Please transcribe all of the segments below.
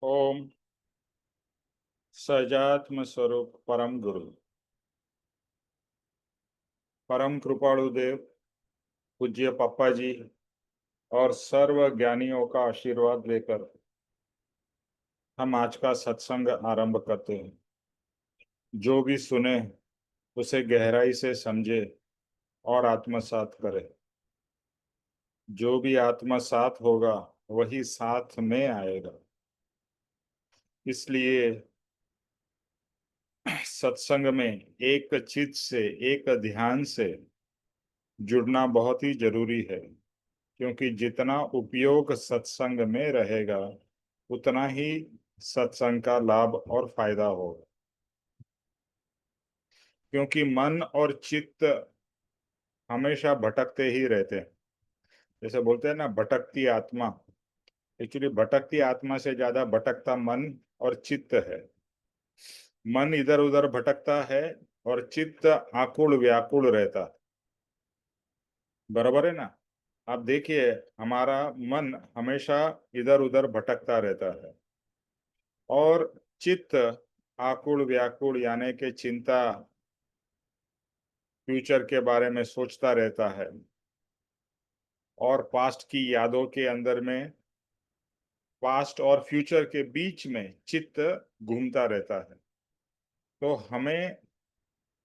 ओम सजात्म स्वरूप परम गुरु परम कृपाणु देव पूज्य पप्पा जी और सर्व ज्ञानियों का आशीर्वाद लेकर हम आज का सत्संग आरंभ करते हैं। जो भी सुने उसे गहराई से समझे और आत्मसात करे। जो भी आत्मसात होगा वही साथ में आएगा। इसलिए सत्संग में एक चित्त से एक ध्यान से जुड़ना बहुत ही जरूरी है, क्योंकि जितना उपयोग सत्संग में रहेगा उतना ही सत्संग का लाभ और फायदा होगा। क्योंकि मन और चित्त हमेशा भटकते ही रहते हैं। जैसे बोलते हैं ना, भटकती आत्मा। एक्चुअली भटकती आत्मा से ज्यादा भटकता मन और चित्त है। मन इधर उधर भटकता है और चित्त आकुल व्याकुल रहता है। बराबर है ना। आप देखिए, हमारा मन हमेशा इधर उधर भटकता रहता है और चित्त आकुल व्याकुल यानी कि चिंता, फ्यूचर के बारे में सोचता रहता है और पास्ट की यादों के अंदर में, पास्ट और फ्यूचर के बीच में चित्त घूमता रहता है। तो हमें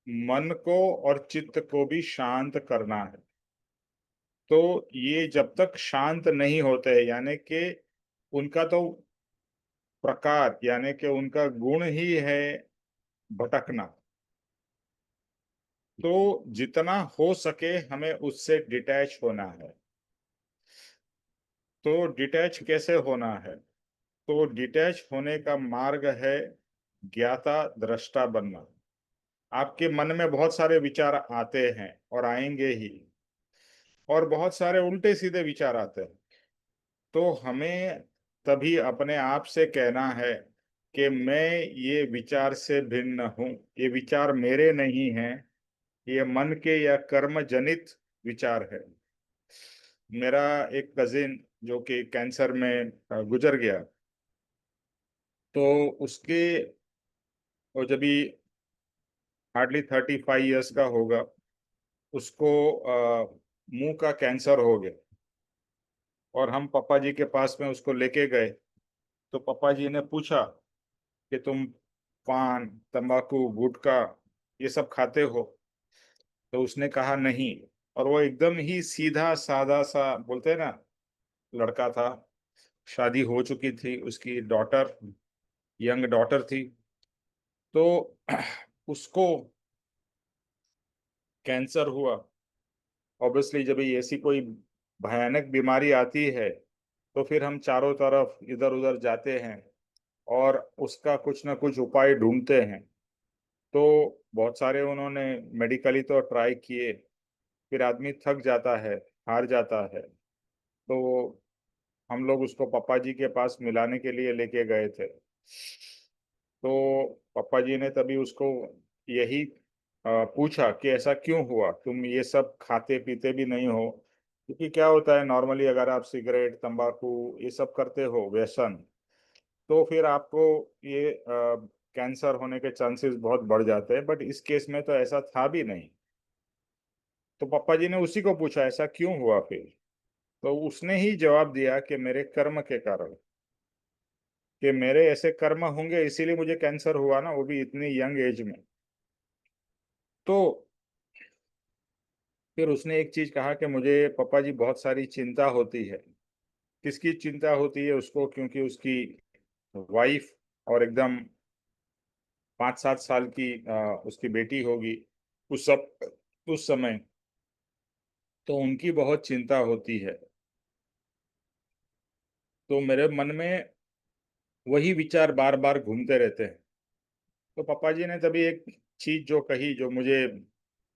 मन को और चित्त को भी शांत करना है। तो ये जब तक शांत नहीं होते, यानी कि उनका तो प्रकार यानी कि उनका गुण ही है भटकना, तो जितना हो सके हमें उससे डिटैच होना है। तो डिटैच कैसे होना है? तो डिटैच होने का मार्ग है ज्ञाता दृष्टा बनना। आपके मन में बहुत सारे विचार आते हैं और आएंगे ही, और बहुत सारे उल्टे सीधे विचार आते हैं। तो हमें तभी अपने आप से कहना है कि मैं ये विचार से भिन्न हूं, ये विचार मेरे नहीं हैं, ये मन के या कर्म जनित विचार है। मेरा एक कजिन जो कि कैंसर में गुजर गया, तो उसके, वो जब भी हार्डली 35 ईयर्स का होगा, उसको मुंह का कैंसर हो गया। और हम पापा जी के पास में उसको लेके गए, तो पापा जी ने पूछा कि तुम पान, तंबाकू, गुटखा ये सब खाते हो? तो उसने कहा नहीं। और वो एकदम ही सीधा साधा सा, बोलते हैं ना, लड़का था। शादी हो चुकी थी, उसकी डॉटर, यंग डॉटर थी। तो उसको कैंसर हुआ। ऑब्वियसली जब ये ऐसी कोई भयानक बीमारी आती है तो फिर हम चारों तरफ इधर उधर जाते हैं और उसका कुछ ना कुछ उपाय ढूंढते हैं। तो बहुत सारे उन्होंने मेडिकली तो ट्राई किए, फिर आदमी थक जाता है, हार जाता है। तो हम लोग उसको पापा जी के पास मिलाने के लिए लेके गए थे। तो पापा जी ने तभी उसको यही पूछा कि ऐसा क्यों हुआ, तुम ये सब खाते पीते भी नहीं हो। क्योंकि क्या होता है, नॉर्मली अगर आप सिगरेट तंबाकू ये सब करते हो, व्यसन, तो फिर आपको ये कैंसर होने के चांसेस बहुत बढ़ जाते हैं। बट इस केस में तो ऐसा था भी नहीं। तो पापा जी ने उसी को पूछा ऐसा क्यों हुआ फिर। तो उसने ही जवाब दिया कि मेरे कर्म के कारण, कि मेरे ऐसे कर्म होंगे इसीलिए मुझे कैंसर हुआ ना, वो भी इतनी यंग एज में। तो फिर उसने एक चीज कहा कि मुझे पापा जी बहुत सारी चिंता होती है। किसकी चिंता होती है उसको? क्योंकि उसकी वाइफ और एकदम 5-7 साल की उसकी बेटी होगी उस समय। तो उनकी बहुत चिंता होती है। तो मेरे मन में वही विचार बार बार घूमते रहते हैं। तो पापा जी ने तभी एक चीज जो कही, जो मुझे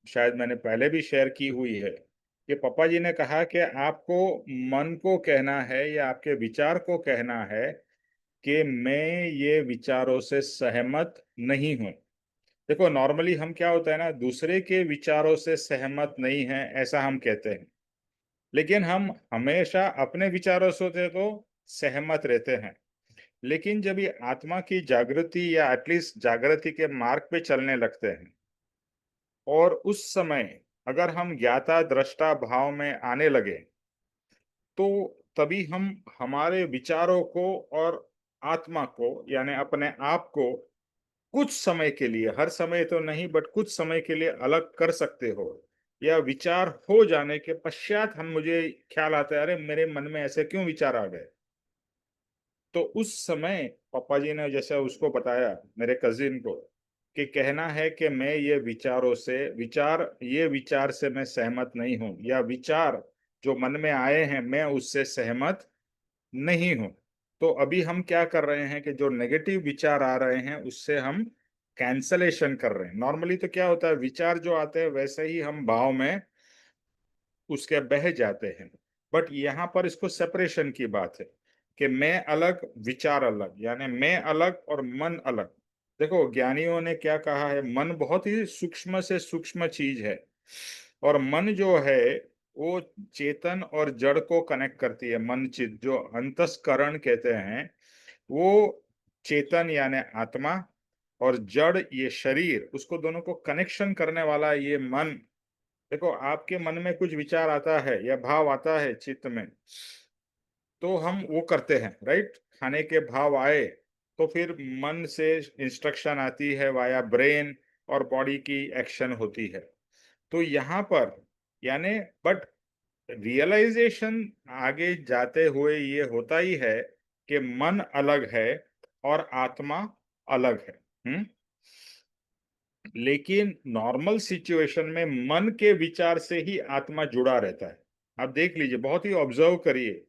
शायद मैंने पहले भी शेयर की हुई है, कि पापा जी ने कहा कि आपको मन को कहना है या आपके विचार को कहना है कि मैं ये विचारों से सहमत नहीं हूं। देखो, नॉर्मली हम क्या होता है ना, दूसरे के विचारों से सहमत नहीं है ऐसा हम कहते हैं, लेकिन हम हमेशा अपने विचारों से तो सहमत रहते हैं। लेकिन जब ये आत्मा की जागृति या एटलीस्ट जागृति के मार्ग पे चलने लगते हैं और उस समय अगर हम ज्ञाता दृष्टा भाव में आने लगे, तो तभी हम हमारे विचारों को और आत्मा को यानी अपने आप को कुछ समय के लिए, हर समय तो नहीं बट कुछ समय के लिए अलग कर सकते हो। या विचार हो जाने के पश्चात हम मुझे ख्याल आता है, अरे मेरे मन में ऐसे क्यों विचार आ गए। तो उस समय पापा जी ने जैसे उसको बताया मेरे कजिन को कि कहना है कि मैं ये विचार से मैं सहमत नहीं हूं, या विचार जो मन में आए हैं मैं उससे सहमत नहीं हूं। तो अभी हम क्या कर रहे हैं कि जो नेगेटिव विचार आ रहे हैं उससे हम कैंसलेशन कर रहे हैं। नॉर्मली तो क्या होता है, विचार जो आते हैं वैसे ही हम भाव में उसके बह जाते हैं। बट यहाँ पर इसको सेपरेशन की बात है कि मैं अलग विचार अलग, यानी मैं अलग और मन अलग। देखो ज्ञानियों ने क्या कहा है, मन बहुत ही सूक्ष्म से सूक्ष्म चीज है, और मन जो है वो चेतन और जड़ को कनेक्ट करती है। मन चित जो अंतस्करण कहते हैं, वो चेतन यानी आत्मा और जड़ ये शरीर, उसको दोनों को कनेक्शन करने वाला ये मन। देखो आपके मन में कुछ विचार आता है या भाव आता है चित्त में, तो हम वो करते हैं, राइट। खाने के भाव आए तो फिर मन से इंस्ट्रक्शन आती है वाया ब्रेन, और बॉडी की एक्शन होती है। तो यहाँ पर यानी बट रियलाइजेशन आगे जाते हुए ये होता ही है कि मन अलग है और आत्मा अलग है। लेकिन नॉर्मल सिचुएशन में मन के विचार से ही आत्मा जुड़ा रहता है। आप देख लीजिए, बहुत ही ऑब्जर्व करिए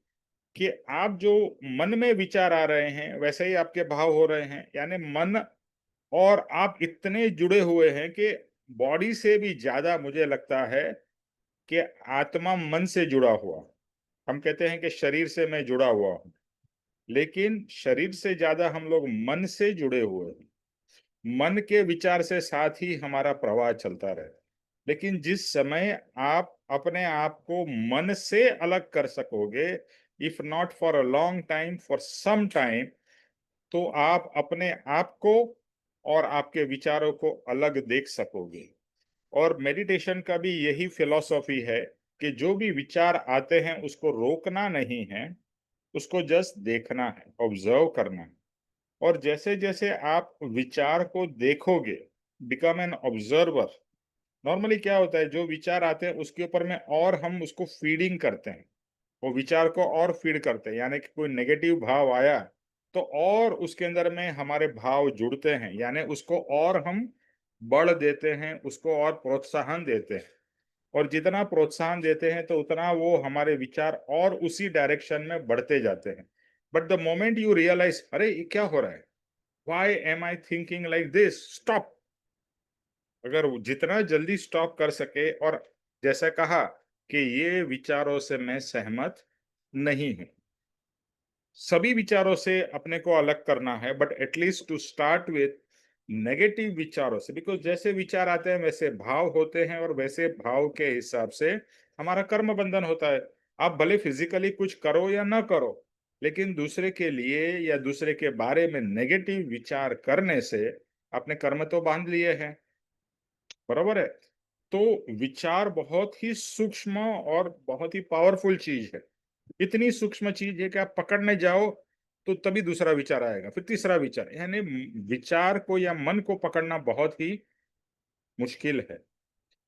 कि आप जो मन में विचार आ रहे हैं वैसे ही आपके भाव हो रहे हैं, यानी मन और आप इतने जुड़े हुए हैं कि बॉडी से भी ज्यादा मुझे लगता है कि आत्मा मन से जुड़ा हुआ। हम कहते हैं कि शरीर से मैं जुड़ा हुआ हूं, लेकिन शरीर से ज्यादा हम लोग मन से जुड़े हुए हैं। मन के विचार से साथ ही हमारा प्रवाह चलता रहे। लेकिन जिस समय आप अपने आप को मन से अलग कर सकोगे, if not for a long time, for some time, तो आप अपने आप को और आपके विचारों को अलग देख सकोगे। और मेडिटेशन का भी यही फिलॉसफी है कि जो भी विचार आते हैं उसको रोकना नहीं है, उसको जस्ट देखना है, ऑब्जर्व करना है। और जैसे जैसे आप विचार को देखोगे, बिकम एन ऑब्जर्वर। नॉर्मली क्या होता है, जो विचार आते हैं उसके ऊपर में और हम उसको फीडिंग करते हैं, वो विचार को और फीड करते हैं। यानी कि कोई नेगेटिव भाव आया तो और उसके अंदर में हमारे भाव जुड़ते हैं, यानी उसको और हम बढ़ देते हैं, उसको और प्रोत्साहन देते हैं। और जितना प्रोत्साहन देते हैं तो उतना वो हमारे विचार और उसी डायरेक्शन में बढ़ते जाते हैं। But the moment you realise, अरे ये क्या हो रहा है, why am I thinking like this, stop. अगर वो जितना जल्दी स्टॉप कर सके, और जैसा कहा कि ये विचारों से मैं सहमत नहीं हूं, सभी विचारों से अपने को अलग करना है, but at least to start with negative विचारों से। बिकॉज जैसे विचार आते हैं वैसे भाव होते हैं, और वैसे भाव के हिसाब से हमारा कर्म बंधन होता है। आप भले फिजिकली कुछ करो या ना करो, लेकिन दूसरे के लिए या दूसरे के बारे में नेगेटिव विचार करने से आपने कर्म तो बांध लिए हैं, बरोबर है। तो विचार बहुत ही सूक्ष्म और बहुत ही पावरफुल चीज है। इतनी सूक्ष्म चीज है कि आप पकड़ने जाओ तो तभी दूसरा विचार आएगा, फिर तीसरा विचार, यानी विचार को या मन को पकड़ना बहुत ही मुश्किल है।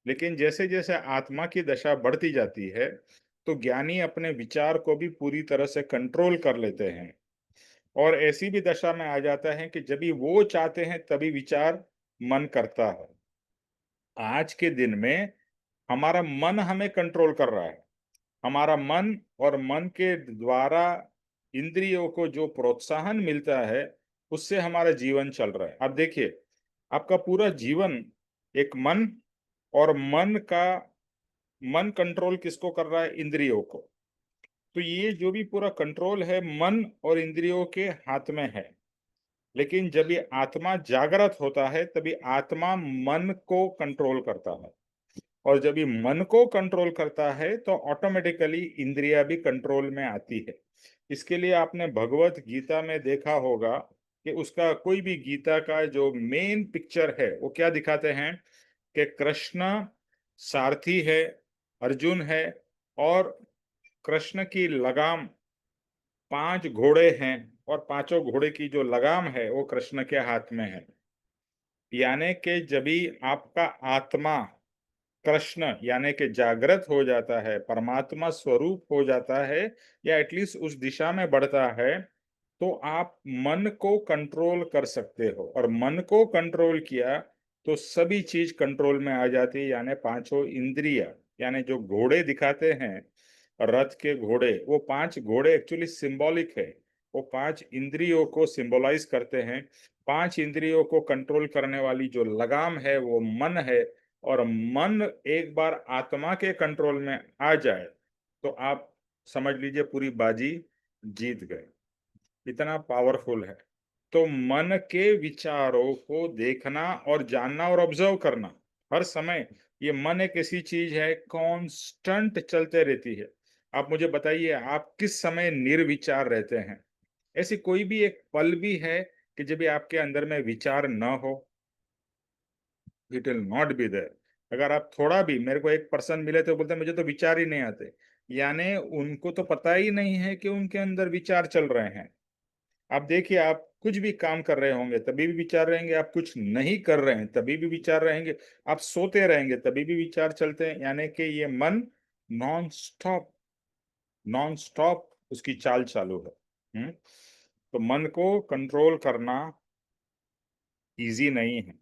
लेकिन जैसे जैसे आत्मा की दशा बढ़ती जाती है तो ज्ञानी अपने विचार को भी पूरी तरह से कंट्रोल कर लेते हैं, और ऐसी भी दशा में आ जाता है कि जब भी वो चाहते हैं तभी विचार मन करता है। आज के दिन में हमारा मन हमें कंट्रोल कर रहा है। हमारा मन, और मन के द्वारा इंद्रियों को जो प्रोत्साहन मिलता है उससे हमारा जीवन चल रहा है। अब देखिए, आपका पूरा जीवन एक मन, और मन कंट्रोल किसको कर रहा है, इंद्रियों को। तो ये जो भी पूरा कंट्रोल है मन और इंद्रियों के हाथ में है। लेकिन जब ये आत्मा जागृत होता है तभी आत्मा मन को कंट्रोल करता है। और जब ये मन को कंट्रोल करता है तो ऑटोमेटिकली इंद्रिया भी कंट्रोल में आती है। इसके लिए आपने भगवत गीता में देखा होगा कि उसका कोई भी गीता का जो मेन पिक्चर है वो क्या दिखाते हैं कि कृष्ण सारथी है, अर्जुन है, और कृष्ण की लगाम 5 घोड़े हैं, और पांचों घोड़े की जो लगाम है वो कृष्ण के हाथ में है। यानी कि जब भी आपका आत्मा कृष्ण यानी कि जागृत हो जाता है, परमात्मा स्वरूप हो जाता है, या एटलीस्ट उस दिशा में बढ़ता है, तो आप मन को कंट्रोल कर सकते हो। और मन को कंट्रोल किया तो सभी चीज कंट्रोल में आ जाती है, यानी पांचों इंद्रिया, यानी जो घोड़े दिखाते हैं रथ के घोड़े, वो 5 घोड़े एक्चुअली सिंबॉलिक है। वो 5 इंद्रियों को सिंबलाइज करते हैं। 5 इंद्रियों को कंट्रोल करने वाली जो लगाम है वो मन है। और मन एक बार आत्मा के कंट्रोल में आ जाए तो आप समझ लीजिए पूरी बाजी जीत गए। इतना पावरफुल है। तो मन के विचारों को देखना और जानना और ऑब्जर्व करना हर समय। ये मन एक ऐसी चीज है, कांस्टेंट चलते रहती है। आप मुझे बताइए, आप किस समय निर्विचार रहते हैं? ऐसी कोई भी एक पल भी है कि जब भी आपके अंदर में विचार न हो? It will not be there. अगर आप थोड़ा भी, मेरे को एक पर्सन मिले तो बोलते हैं मुझे तो विचार ही नहीं आते, यानी उनको तो पता ही नहीं है कि उनके अंदर विचार चल रहे हैं। आप देखिए, आप कुछ भी काम कर रहे होंगे तभी भी विचार रहेंगे, आप कुछ नहीं कर रहे हैं तभी भी विचार रहेंगे, आप सोते रहेंगे तभी भी विचार चलते हैं। यानी कि ये मन नॉन स्टॉप, नॉन स्टॉप उसकी चाल चालू है। तो मन को कंट्रोल करना इजी नहीं है,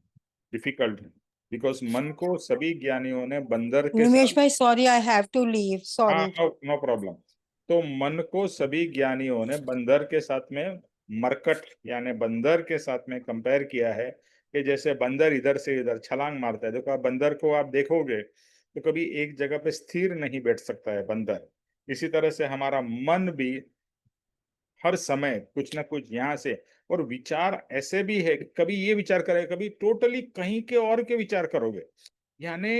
डिफिकल्ट है। बिकॉज मन को सभी ज्ञानियों ने बंदर के निमेश साथ, भाई, sorry, I have to leave, हाँ, सॉरी। No no problem. तो मन को सभी ज्ञानियों ने बंदर के साथ में, मरकट यानी बंदर के साथ में कंपेयर किया है कि जैसे बंदर इधर से इधर छलांग मारता है। देखो, आप बंदर को आप देखोगे तो कभी एक जगह पे स्थिर नहीं बैठ सकता है बंदर। इसी तरह से हमारा मन भी हर समय कुछ ना कुछ यहाँ से, और विचार ऐसे भी है कि कभी ये विचार करेगा, कभी टोटली कहीं के और के विचार करोगे। यानी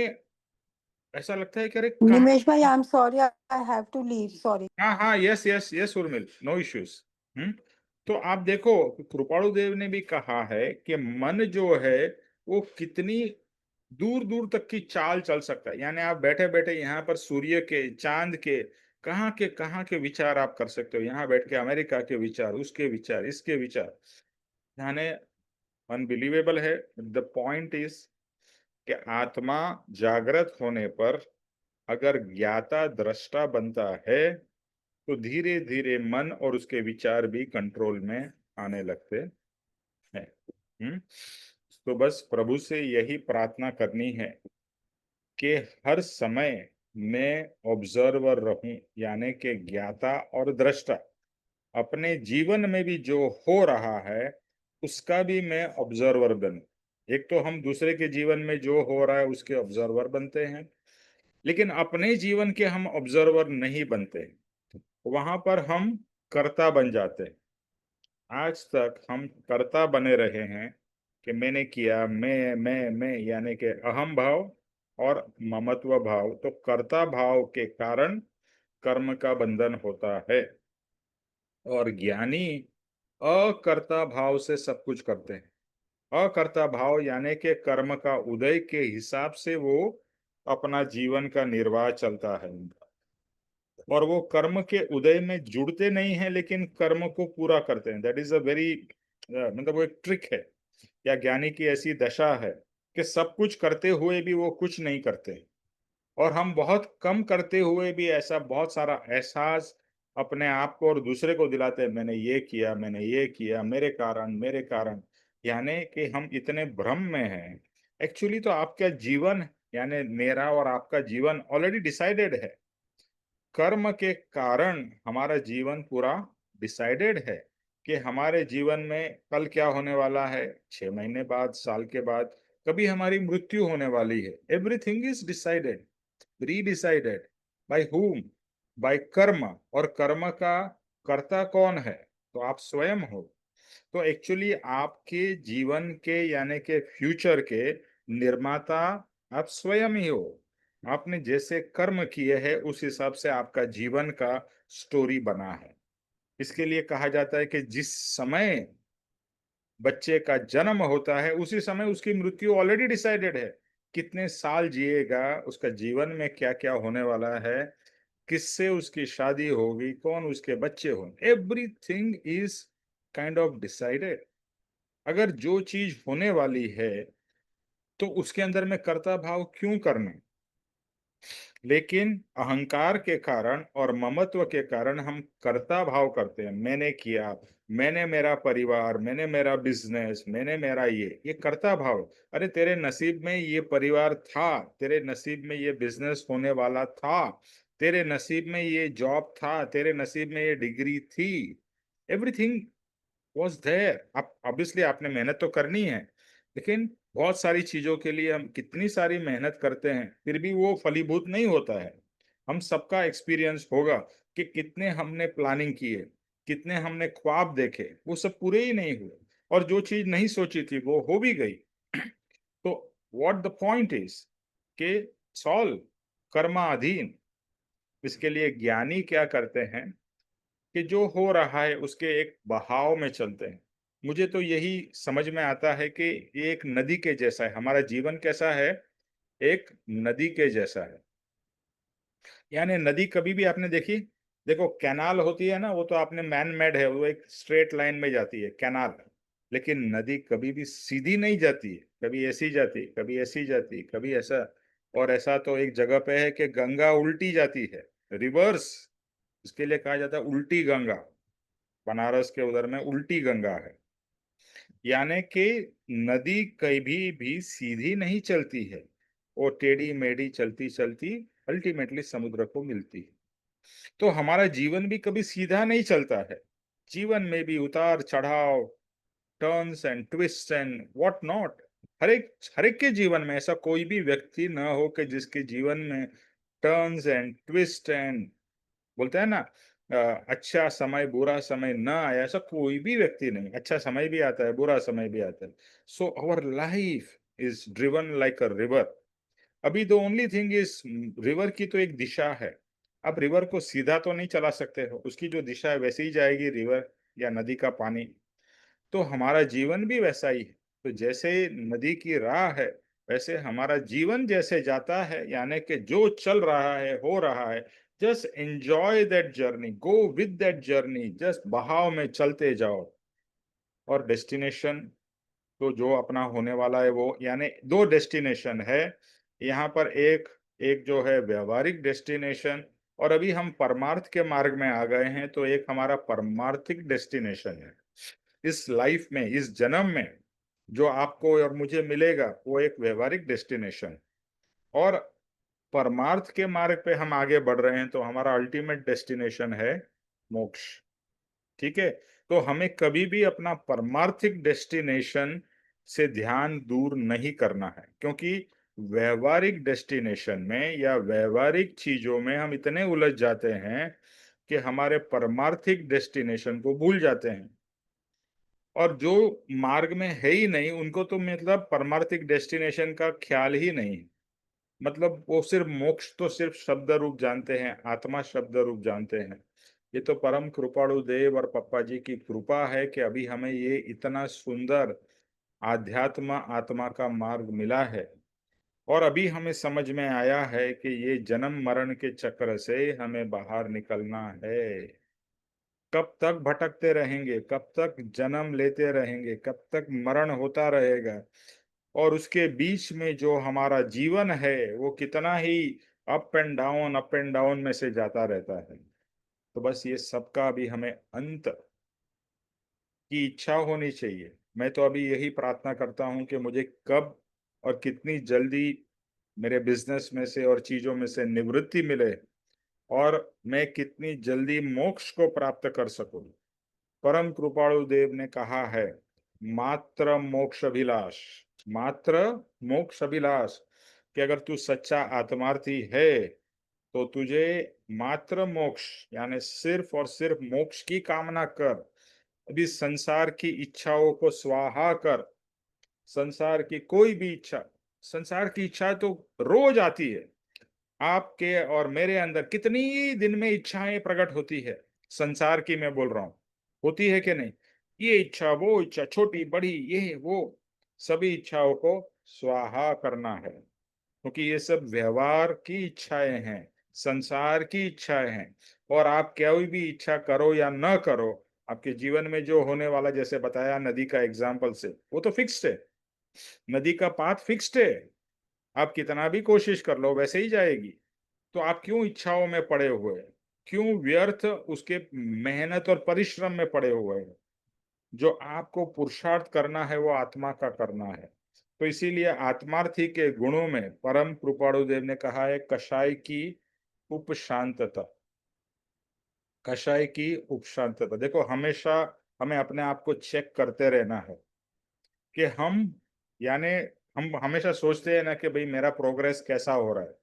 ऐसा लगता है कि अरे कहाँ। निमेश भाई, I am sorry, I have to leave, sorry. हाँ हाँ, yes yes yes Urmil, no issues. हम्म। तो आप देखो, कृपाणु देव ने भी कहा है कि मन जो है वो कितनी दूर दूर तक की चाल चल सकता है। यानी आप बैठे बैठे यहाँ पर सूर्य के, चांद के कहाँ के विचार आप कर सकते हो। यहाँ बैठ के अमेरिका के विचार, उसके विचार, इसके विचार, यानी अनबिलीवेबल है। द पॉइंट इज कि आत्मा जागृत होने पर अगर ज्ञाता दृष्टा बनता है तो धीरे धीरे मन और उसके विचार भी कंट्रोल में आने लगते हैं। तो बस प्रभु से यही प्रार्थना करनी है कि हर समय मैं ऑब्जर्वर रहूं, यानी कि ज्ञाता और दृष्टा। अपने जीवन में भी जो हो रहा है उसका भी मैं ऑब्जर्वर बनूं। एक तो हम दूसरे के जीवन में जो हो रहा है उसके ऑब्जर्वर बनते हैं, लेकिन अपने जीवन के हम ऑब्जर्वर नहीं बनते। वहां पर हम कर्ता बन जाते हैं। आज तक हम कर्ता बने रहे हैं कि मैंने किया, मैं, यानी कि अहम भाव और ममत्व भाव। तो कर्ता भाव के कारण कर्म का बंधन होता है। और ज्ञानी अकर्ता भाव से सब कुछ करते हैं। अकर्ता भाव यानी कि कर्म का उदय के हिसाब से वो अपना जीवन का निर्वाह चलता है उनका। और वो कर्म के उदय में जुड़ते नहीं है, लेकिन कर्म को पूरा करते हैं। दैट इज अ वेरी, मतलब वो एक ट्रिक है, या ज्ञानी की ऐसी दशा है कि सब कुछ करते हुए भी वो कुछ नहीं करते। और हम बहुत कम करते हुए भी ऐसा बहुत सारा एहसास अपने आप को और दूसरे को दिलाते हैं, मैंने ये किया, मैंने ये किया, मेरे कारण, मेरे कारण। यानी कि हम इतने भ्रम में हैं। एक्चुअली तो आपका जीवन, यानी मेरा और आपका जीवन ऑलरेडी डिसाइडेड है। कर्म के कारण हमारा जीवन पूरा डिसाइडेड है कि हमारे जीवन में कल क्या होने वाला है, 6 महीने बाद, साल के बाद, कभी हमारी मृत्यु होने वाली है। Everything is decided, pre decided. By whom? By karma. और कर्म का कर्ता कौन है? तो आप स्वयं हो। तो एक्चुअली आपके जीवन के, यानी के फ्यूचर के निर्माता आप स्वयं ही हो। आपने जैसे कर्म किए हैं उस हिसाब से आपका जीवन का स्टोरी बना है। इसके लिए कहा जाता है कि जिस समय बच्चे का जन्म होता है उसी समय उसकी मृत्यु ऑलरेडी डिसाइडेड है। कितने साल जिएगा, उसका जीवन में क्या क्या होने वाला है, किससे उसकी शादी होगी, कौन उसके बच्चे होंगे, everything is kind of decided. अगर जो चीज होने वाली है तो उसके अंदर में कर्ता भाव क्यों करना। लेकिन अहंकार के कारण और ममत्व के कारण हम कर्ता भाव करते हैं। मैंने किया, मैंने मेरा परिवार, मैंने मेरा बिजनेस, मैंने मेरा ये कर्ता भाव। अरे तेरे नसीब में ये परिवार था, तेरे नसीब में ये बिजनेस होने वाला था, तेरे नसीब में ये जॉब था, तेरे नसीब में ये डिग्री थी। Everything was there. आप ऑब्वियसली आपने मेहनत तो करनी है, लेकिन बहुत सारी चीजों के लिए हम कितनी सारी मेहनत करते हैं फिर भी वो फलीभूत नहीं होता है। हम सबका एक्सपीरियंस होगा कि कितने हमने प्लानिंग किए, कितने हमने ख्वाब देखे, वो सब पूरे ही नहीं हुए, और जो चीज नहीं सोची थी वो हो भी गई। तो व्हाट द पॉइंट इज कि सॉल्व कर्माधीन। इसके लिए ज्ञानी क्या करते हैं कि जो हो रहा है उसके एक बहाव में चलते हैं। मुझे तो यही समझ में आता है कि ये एक नदी के जैसा है। हमारा जीवन कैसा है? एक नदी के जैसा है। यानी नदी कभी भी आपने देखी, देखो कैनाल होती है ना, वो तो आपने मैन मेड है, वो एक स्ट्रेट लाइन में जाती है कैनाल। लेकिन नदी कभी भी सीधी नहीं जाती है, कभी ऐसी जाती, कभी ऐसी जाती, कभी ऐसा। और ऐसा तो एक जगह पे है कि गंगा उल्टी जाती है, रिवर्स। इसके लिए कहा जाता है उल्टी गंगा। बनारस के उधर में उल्टी गंगा है। यानी कि नदी कभी भी सीधी नहीं चलती है, वो टेढ़ी मेढ़ी चलती चलती अल्टीमेटली समुद्र को मिलती है। तो हमारा जीवन भी कभी सीधा नहीं चलता है। जीवन में भी उतार चढ़ाव, turns and twist and what not. हर एक के जीवन में ऐसा कोई भी व्यक्ति ना हो कि जिसके जीवन में टर्न्स एंड ट्विस्ट एंड, बोलते हैं ना, अच्छा समय बुरा समय ना आया, ऐसा कोई भी व्यक्ति नहीं। अच्छा समय भी आता है, बुरा समय भी आता है। So our life is driven like a river. अभी the only thing is, river की तो एक दिशा है। अब रिवर को सीधा तो नहीं चला सकते हो, उसकी जो दिशा है वैसे ही जाएगी रिवर या नदी का पानी। तो हमारा जीवन भी वैसा ही है। तो जैसे नदी की राह है, वैसे हमारा जीवन जैसे जाता है, यानी कि जो चल रहा है हो रहा है, just enjoy that journey, go with that journey, just बहाव में चलते जाओ। और डेस्टिनेशन तो जो अपना होने वाला है वो, यानी दो डेस्टिनेशन है यहाँ पर। एक एक जो है व्यवहारिक डेस्टिनेशन, और अभी हम परमार्थ के मार्ग में आ गए हैं, तो एक हमारा परमार्थिक डेस्टिनेशन है। इस लाइफ में, इस जन्म में जो आपको और मुझे मिलेगा वो एक व्यवहारिक डेस्टिनेशन। और परमार्थ के मार्ग पे हम आगे बढ़ रहे हैं तो हमारा अल्टीमेट डेस्टिनेशन है मोक्ष। ठीक है। तो हमें कभी भी अपना परमार्थिक डेस्टिनेशन से ध्यान दूर नहीं करना है, क्योंकि व्यवहारिक डेस्टिनेशन में या व्यवहारिक चीजों में हम इतने उलझ जाते हैं कि हमारे परमार्थिक डेस्टिनेशन को भूल जाते हैं। और जो मार्ग में है ही नहीं उनको तो मतलब परमार्थिक डेस्टिनेशन का ख्याल ही नहीं। मतलब वो सिर्फ मोक्ष तो सिर्फ शब्द रूप जानते हैं, आत्मा शब्द रूप जानते हैं। ये तो परम कृपाणु देव और पप्पा जी की कृपा है कि अभी हमें ये इतना सुंदर आध्यात्म आत्मा का मार्ग मिला है। और अभी हमें समझ में आया है कि ये जन्म मरण के चक्र से हमें बाहर निकलना है। कब तक भटकते रहेंगे, कब तक जन्म लेते रहेंगे, कब तक मरण होता रहेगा। और उसके बीच में जो हमारा जीवन है वो कितना ही अप एंड डाउन में से जाता रहता है। तो बस ये सबका भी हमें अंत की इच्छा होनी चाहिए। मैं तो अभी यही प्रार्थना करता हूँ कि मुझे कब और कितनी जल्दी मेरे बिजनेस में से और चीजों में से निवृत्ति मिले, और मैं कितनी जल्दी मोक्ष को प्राप्त कर सकूं। परम कृपाणु देव ने कहा है, मात्र मोक्ष अभिलाष, मात्र मोक्ष अभिलाष, कि अगर तू सच्चा आत्मार्थी है तो तुझे मात्र मोक्ष, यानी सिर्फ और सिर्फ मोक्ष की कामना कर। अभी संसार की इच्छाओं को स्वाहा कर। संसार की कोई भी इच्छा, संसार की इच्छा तो रोज आती है, आपके और मेरे अंदर कितनी दिन में इच्छाएं प्रकट होती है, संसार की मैं बोल रहा हूं, होती है कि नहीं? ये इच्छा, वो इच्छा, छोटी बड़ी, ये वो, सभी इच्छाओं को स्वाहा करना है, क्योंकि ये सब व्यवहार की इच्छाएं हैं, संसार की इच्छाएं हैं। और आप कोई भी इच्छा करो या न करो, आपके जीवन में जो होने वाला, जैसे बताया नदी का एग्जाम्पल से, वो तो फिक्स्ड है। नदी का पाथ फिक्स्ड है, आप कितना भी कोशिश कर लो वैसे ही जाएगी। तो आप क्यों इच्छाओं में पड़े हुए हैं? क्यों व्यर्थ उसके मेहनत और परिश्रम में पड़े हुए हैं? जो आपको पुरुषार्थ करना है वो आत्मा का करना है। तो इसीलिए आत्मार्थी के गुणों में परम कृपाणु देव ने कहा है, कषाय की उपशांतता। कषाय की उपशांतता, देखो हमेशा हमें अपने आप को चेक करते रहना है कि हम, यानी हम हमेशा सोचते हैं ना कि भाई मेरा प्रोग्रेस कैसा हो रहा है।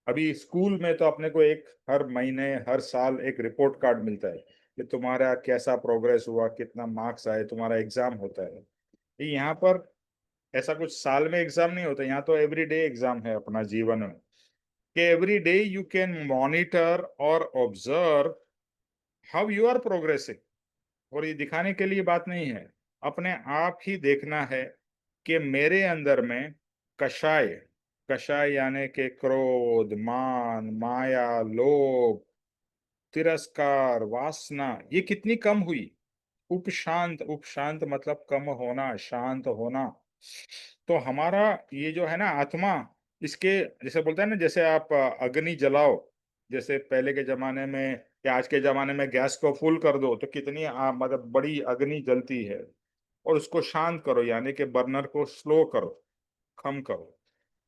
अभी स्कूल में तो अपने को एक हर महीने हर साल एक रिपोर्ट कार्ड मिलता है कि तुम्हारा कैसा प्रोग्रेस हुआ, कितना मार्क्स आए, तुम्हारा एग्जाम होता है। यहाँ पर ऐसा कुछ साल में एग्जाम नहीं होता, यहाँ तो एवरीडे एग्जाम है अपना जीवन में, कि every day you can monitor और observe how you are progressing. और ये दिखाने के लिए बात नहीं है, अपने आप ही देखना है कि मेरे अंदर में कषाय, कषाय यानी के क्रोध, मान, माया, लोभ, तिरस्कार, वासना, ये कितनी कम हुई। उपशांत, उपशांत मतलब कम होना, शांत होना। तो हमारा ये जो है ना आत्मा, इसके जैसे बोलते हैं ना, जैसे आप अग्नि जलाओ, जैसे पहले के जमाने में या आज के जमाने में गैस को फुल कर दो तो कितनी मतलब बड़ी अग्नि जलती है। और उसको शांत करो, यानी कि बर्नर को स्लो करो, कम करो।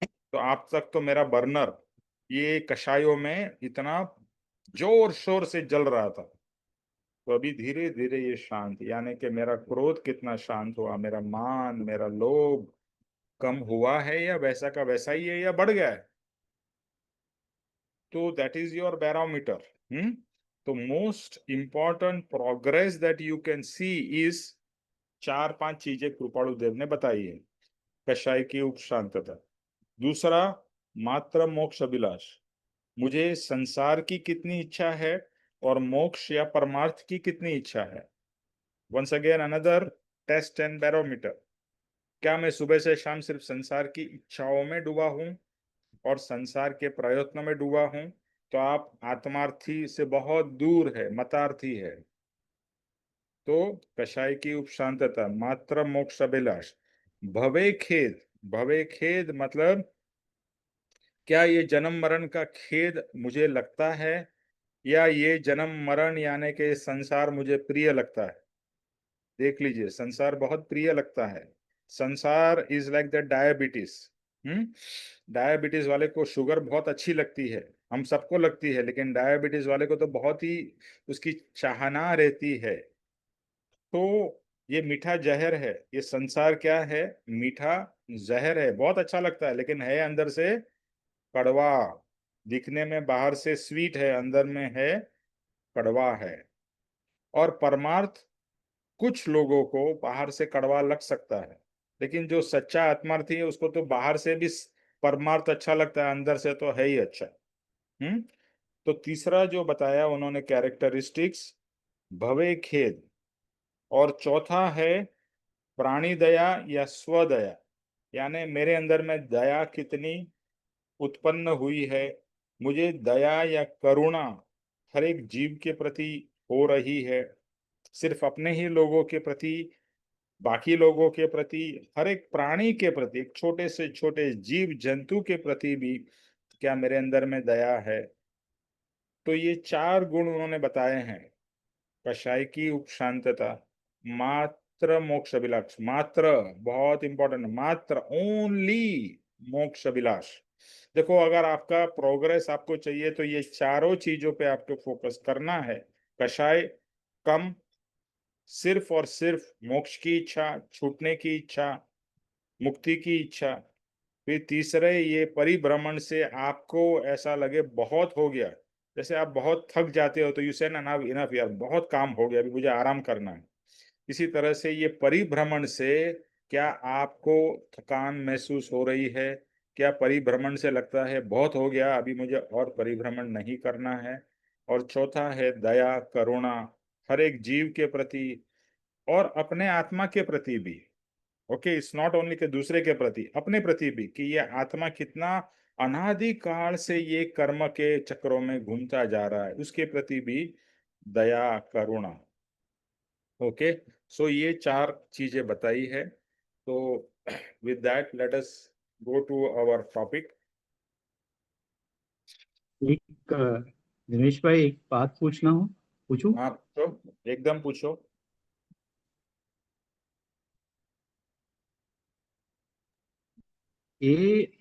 तो आप तक तो मेरा बर्नर ये कषायों में इतना जोर शोर से जल रहा था, तो अभी धीरे धीरे ये शांत, यानी कि मेरा क्रोध कितना शांत हुआ, मेरा मान, मेरा लोभ कम हुआ है या वैसा का वैसा ही है या बढ़ गया है। तो दैट इज योर बैरोमीटर। तो most important progress that you can see is, चार पांच चीजें कृपाणु देव ने बताई है। कषाय की उपशांतता, दूसरा मात्र मोक्ष अभिलाष, मुझे संसार की कितनी इच्छा है और मोक्ष या परमार्थ की कितनी इच्छा है। Once again another test and barometer, क्या मैं सुबह से शाम सिर्फ संसार की इच्छाओं में डूबा हूं और संसार के प्रयत्नों में डूबा हूं, तो आप आत्मार्थी से बहुत दूर है, मतार्थी है। तो कषाय की उपशांतता, मात्र मोक्ष अभिलाष, भवे खेद, भवे खेद मतलब क्या ये जन्म मरण का खेद मुझे लगता है, या ये जन्म मरण यानी कि संसार मुझे प्रिय लगता है। देख लीजिए, संसार बहुत प्रिय लगता है। संसार is like the diabetes. Diabetes वाले को शुगर बहुत अच्छी लगती है, हम सबको लगती है, लेकिन डायबिटीज वाले को तो बहुत ही उसकी चाहना रहती है। तो ये मीठा जहर है, ये संसार क्या है, मीठा जहर है, बहुत अच्छा लगता है लेकिन है अंदर से कड़वा। दिखने में बाहर से स्वीट है, अंदर में है कड़वा है। और परमार्थ कुछ लोगों को बाहर से कड़वा लग सकता है, लेकिन जो सच्चा आत्मार्थी है उसको तो बाहर से भी परमार्थ अच्छा लगता है, अंदर से तो है ही अच्छा। हम्म। तो तीसरा जो बताया उन्होंने कैरेक्टरिस्टिक्स, भवे खेद, और चौथा है प्राणी दया या स्वदया, यानी मेरे अंदर में दया कितनी उत्पन्न हुई है, मुझे दया या करुणा हर एक जीव के प्रति हो रही है, सिर्फ अपने ही लोगों के प्रति, बाकी लोगों के प्रति, हर एक प्राणी के प्रति, एक छोटे से छोटे जीव जंतु के प्रति भी क्या मेरे अंदर में दया है। तो ये चार गुण उन्होंने बताए हैं, कषाय की उपशांतता, मात्र मोक्ष अभिलाष, मात्र बहुत इंपॉर्टेंट, मात्र ओनली मोक्ष अभिलाष। देखो अगर आपका प्रोग्रेस आपको चाहिए तो ये चारों चीजों पे आपको फोकस करना है। कषाय कम, सिर्फ और सिर्फ मोक्ष की इच्छा, छूटने की इच्छा, मुक्ति की इच्छा। फिर तीसरे ये परिभ्रमण से आपको ऐसा लगे बहुत हो गया, जैसे आप बहुत थक जाते हो तो यू से ना, नाउ इनफ यार, बहुत काम हो गया, अभी मुझे आराम करना है। इसी तरह से ये परिभ्रमण से क्या आपको थकान महसूस हो रही है, क्या परिभ्रमण से लगता है बहुत हो गया, अभी मुझे और परिभ्रमण नहीं करना है। और चौथा है दया करुणा, हर एक जीव के प्रति और अपने आत्मा के प्रति भी। ओके, इट्स नॉट ओनली के दूसरे के प्रति, अपने प्रति भी, कि ये आत्मा कितना अनादि काल से ये कर्म के चक्रों में घूमता जा रहा है, उसके प्रति भी दया करुणा। ओके, सो ये चार चीजें बताई है। तो with that let us go to our topic. एक दिनेश भाई, एक बात पूछना हो, पूछूं? हाँ तो एकदम पूछो। ये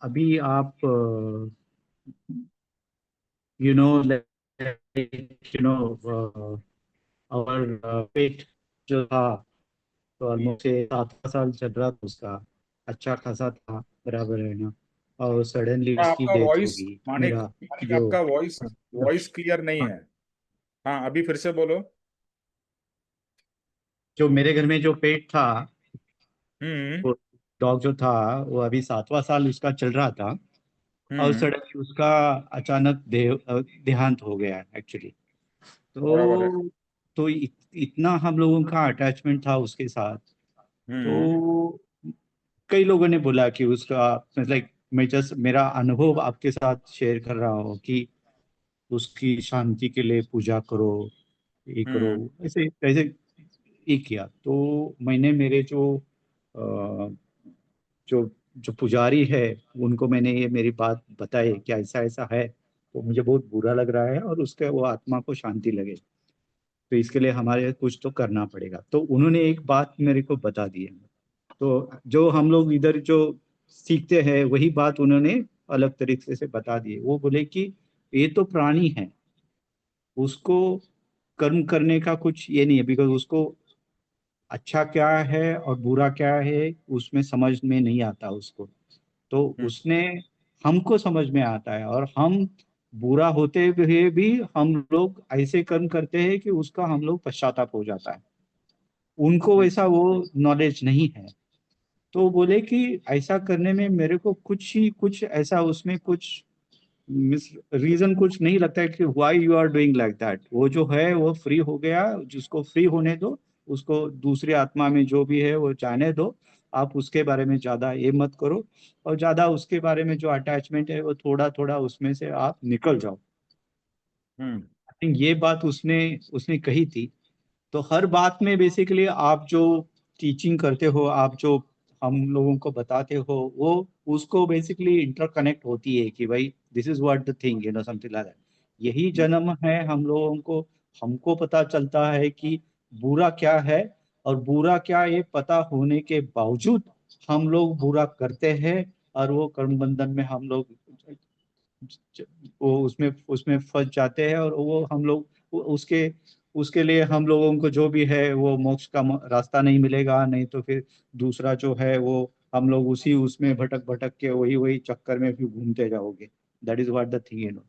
अभी आप यू नो यू नो और पेट जो था, तो ऑलमोस्ट 7 साल चल रहा था उसका, अच्छा खासा था, बराबर है ना? और सडनली उसकी आपका डेथ वॉइस, होगी मानिक मेरा मानिक जो। आपका वॉइस वॉइस क्लियर नहीं हाँ, है। हाँ, अभी फिर से बोलो। जो मेरे घर में जो पेट था, हम्म। वो डॉग जो था, वो अभी 7वां साल उसका चल रहा था। और हम्म। सडनली उसका अचानक देहांत हो गया एक्चुअली। बराबर है। तो इतना हम लोगों का अटैचमेंट था उसके साथ। हम्म। तो कई लोगों ने बोला कि उसका, लाइक, मैं जस्ट मेरा अनुभव आपके साथ शेयर कर रहा हूँ कि उसकी शांति के लिए पूजा करो, ये करो, हम्म। ऐसे ऐसे ये किया। तो मैंने मेरे अ, जो जो पुजारी है, उनको मैंने ये मेरी बात बताई कि ऐसा ऐसा है, तो मुझे बहुत बुरा लग रहा है और उसके वो आत्मा को शांति लगे, तो इसके लिए हमारे कुछ तो करना पड़ेगा। तो उन्होंने एक बात मेरे को बता दी है। तो जो हम लोग इधर जो सीखते हैं वही बात उन्होंने अलग तरीके से बता दी। वो बोले कि ये तो प्राणी है, उसको कर्म करने का कुछ ये नहीं है, बिकॉज उसको अच्छा क्या है और बुरा क्या है उसमें समझ में नहीं आता उसको। तो हम्म। उसने हमको समझ में आता है, और हम बुरा होते हुए भी हम लोग ऐसे कर्म करते हैं कि उसका हम लोग पश्चाताप हो जाता है। उनको हम्म। वैसा वो नॉलेज नहीं है। तो बोले कि ऐसा करने में मेरे को कुछ ही कुछ ऐसा उसमें कुछ मिस रीजन कुछ नहीं लगता है कि why you are doing like that. वो जो है वो फ्री हो गया, जिसको फ्री होने दो, उसको दूसरी आत्मा में जो भी है वो जाने दो। आप उसके बारे में ज्यादा ये मत करो, और ज्यादा उसके बारे में जो अटैचमेंट है वो थोड़ा थोड़ा उसमें से आप निकल जाओ। हम्म। आई थिंक ये बात उसने उसने कही थी। तो हर बात में बेसिकली आप जो टीचिंग करते हो, आप जो हम लोगों को बताते हो, वो उसको बेसिकली इंटरकनेक्ट होती है कि भाई this is what the thing, something like that. यही जन्म है हम लोगों को, हमको पता चलता है कि बुरा क्या है और बुरा क्या, ये पता होने के बावजूद हम लोग बुरा करते हैं, और वो कर्म बंधन में हम लोग वो उसमें फंस जाते हैं। और वो हम लोग उसके उसके लिए हम लोगों को जो भी है वो मोक्ष का रास्ता नहीं मिलेगा, नहीं तो फिर दूसरा जो है वो हम लोग उसी उसमें भटक भटक के वही वही चक्कर में फिर घूमते जाओगे। That is what the thing.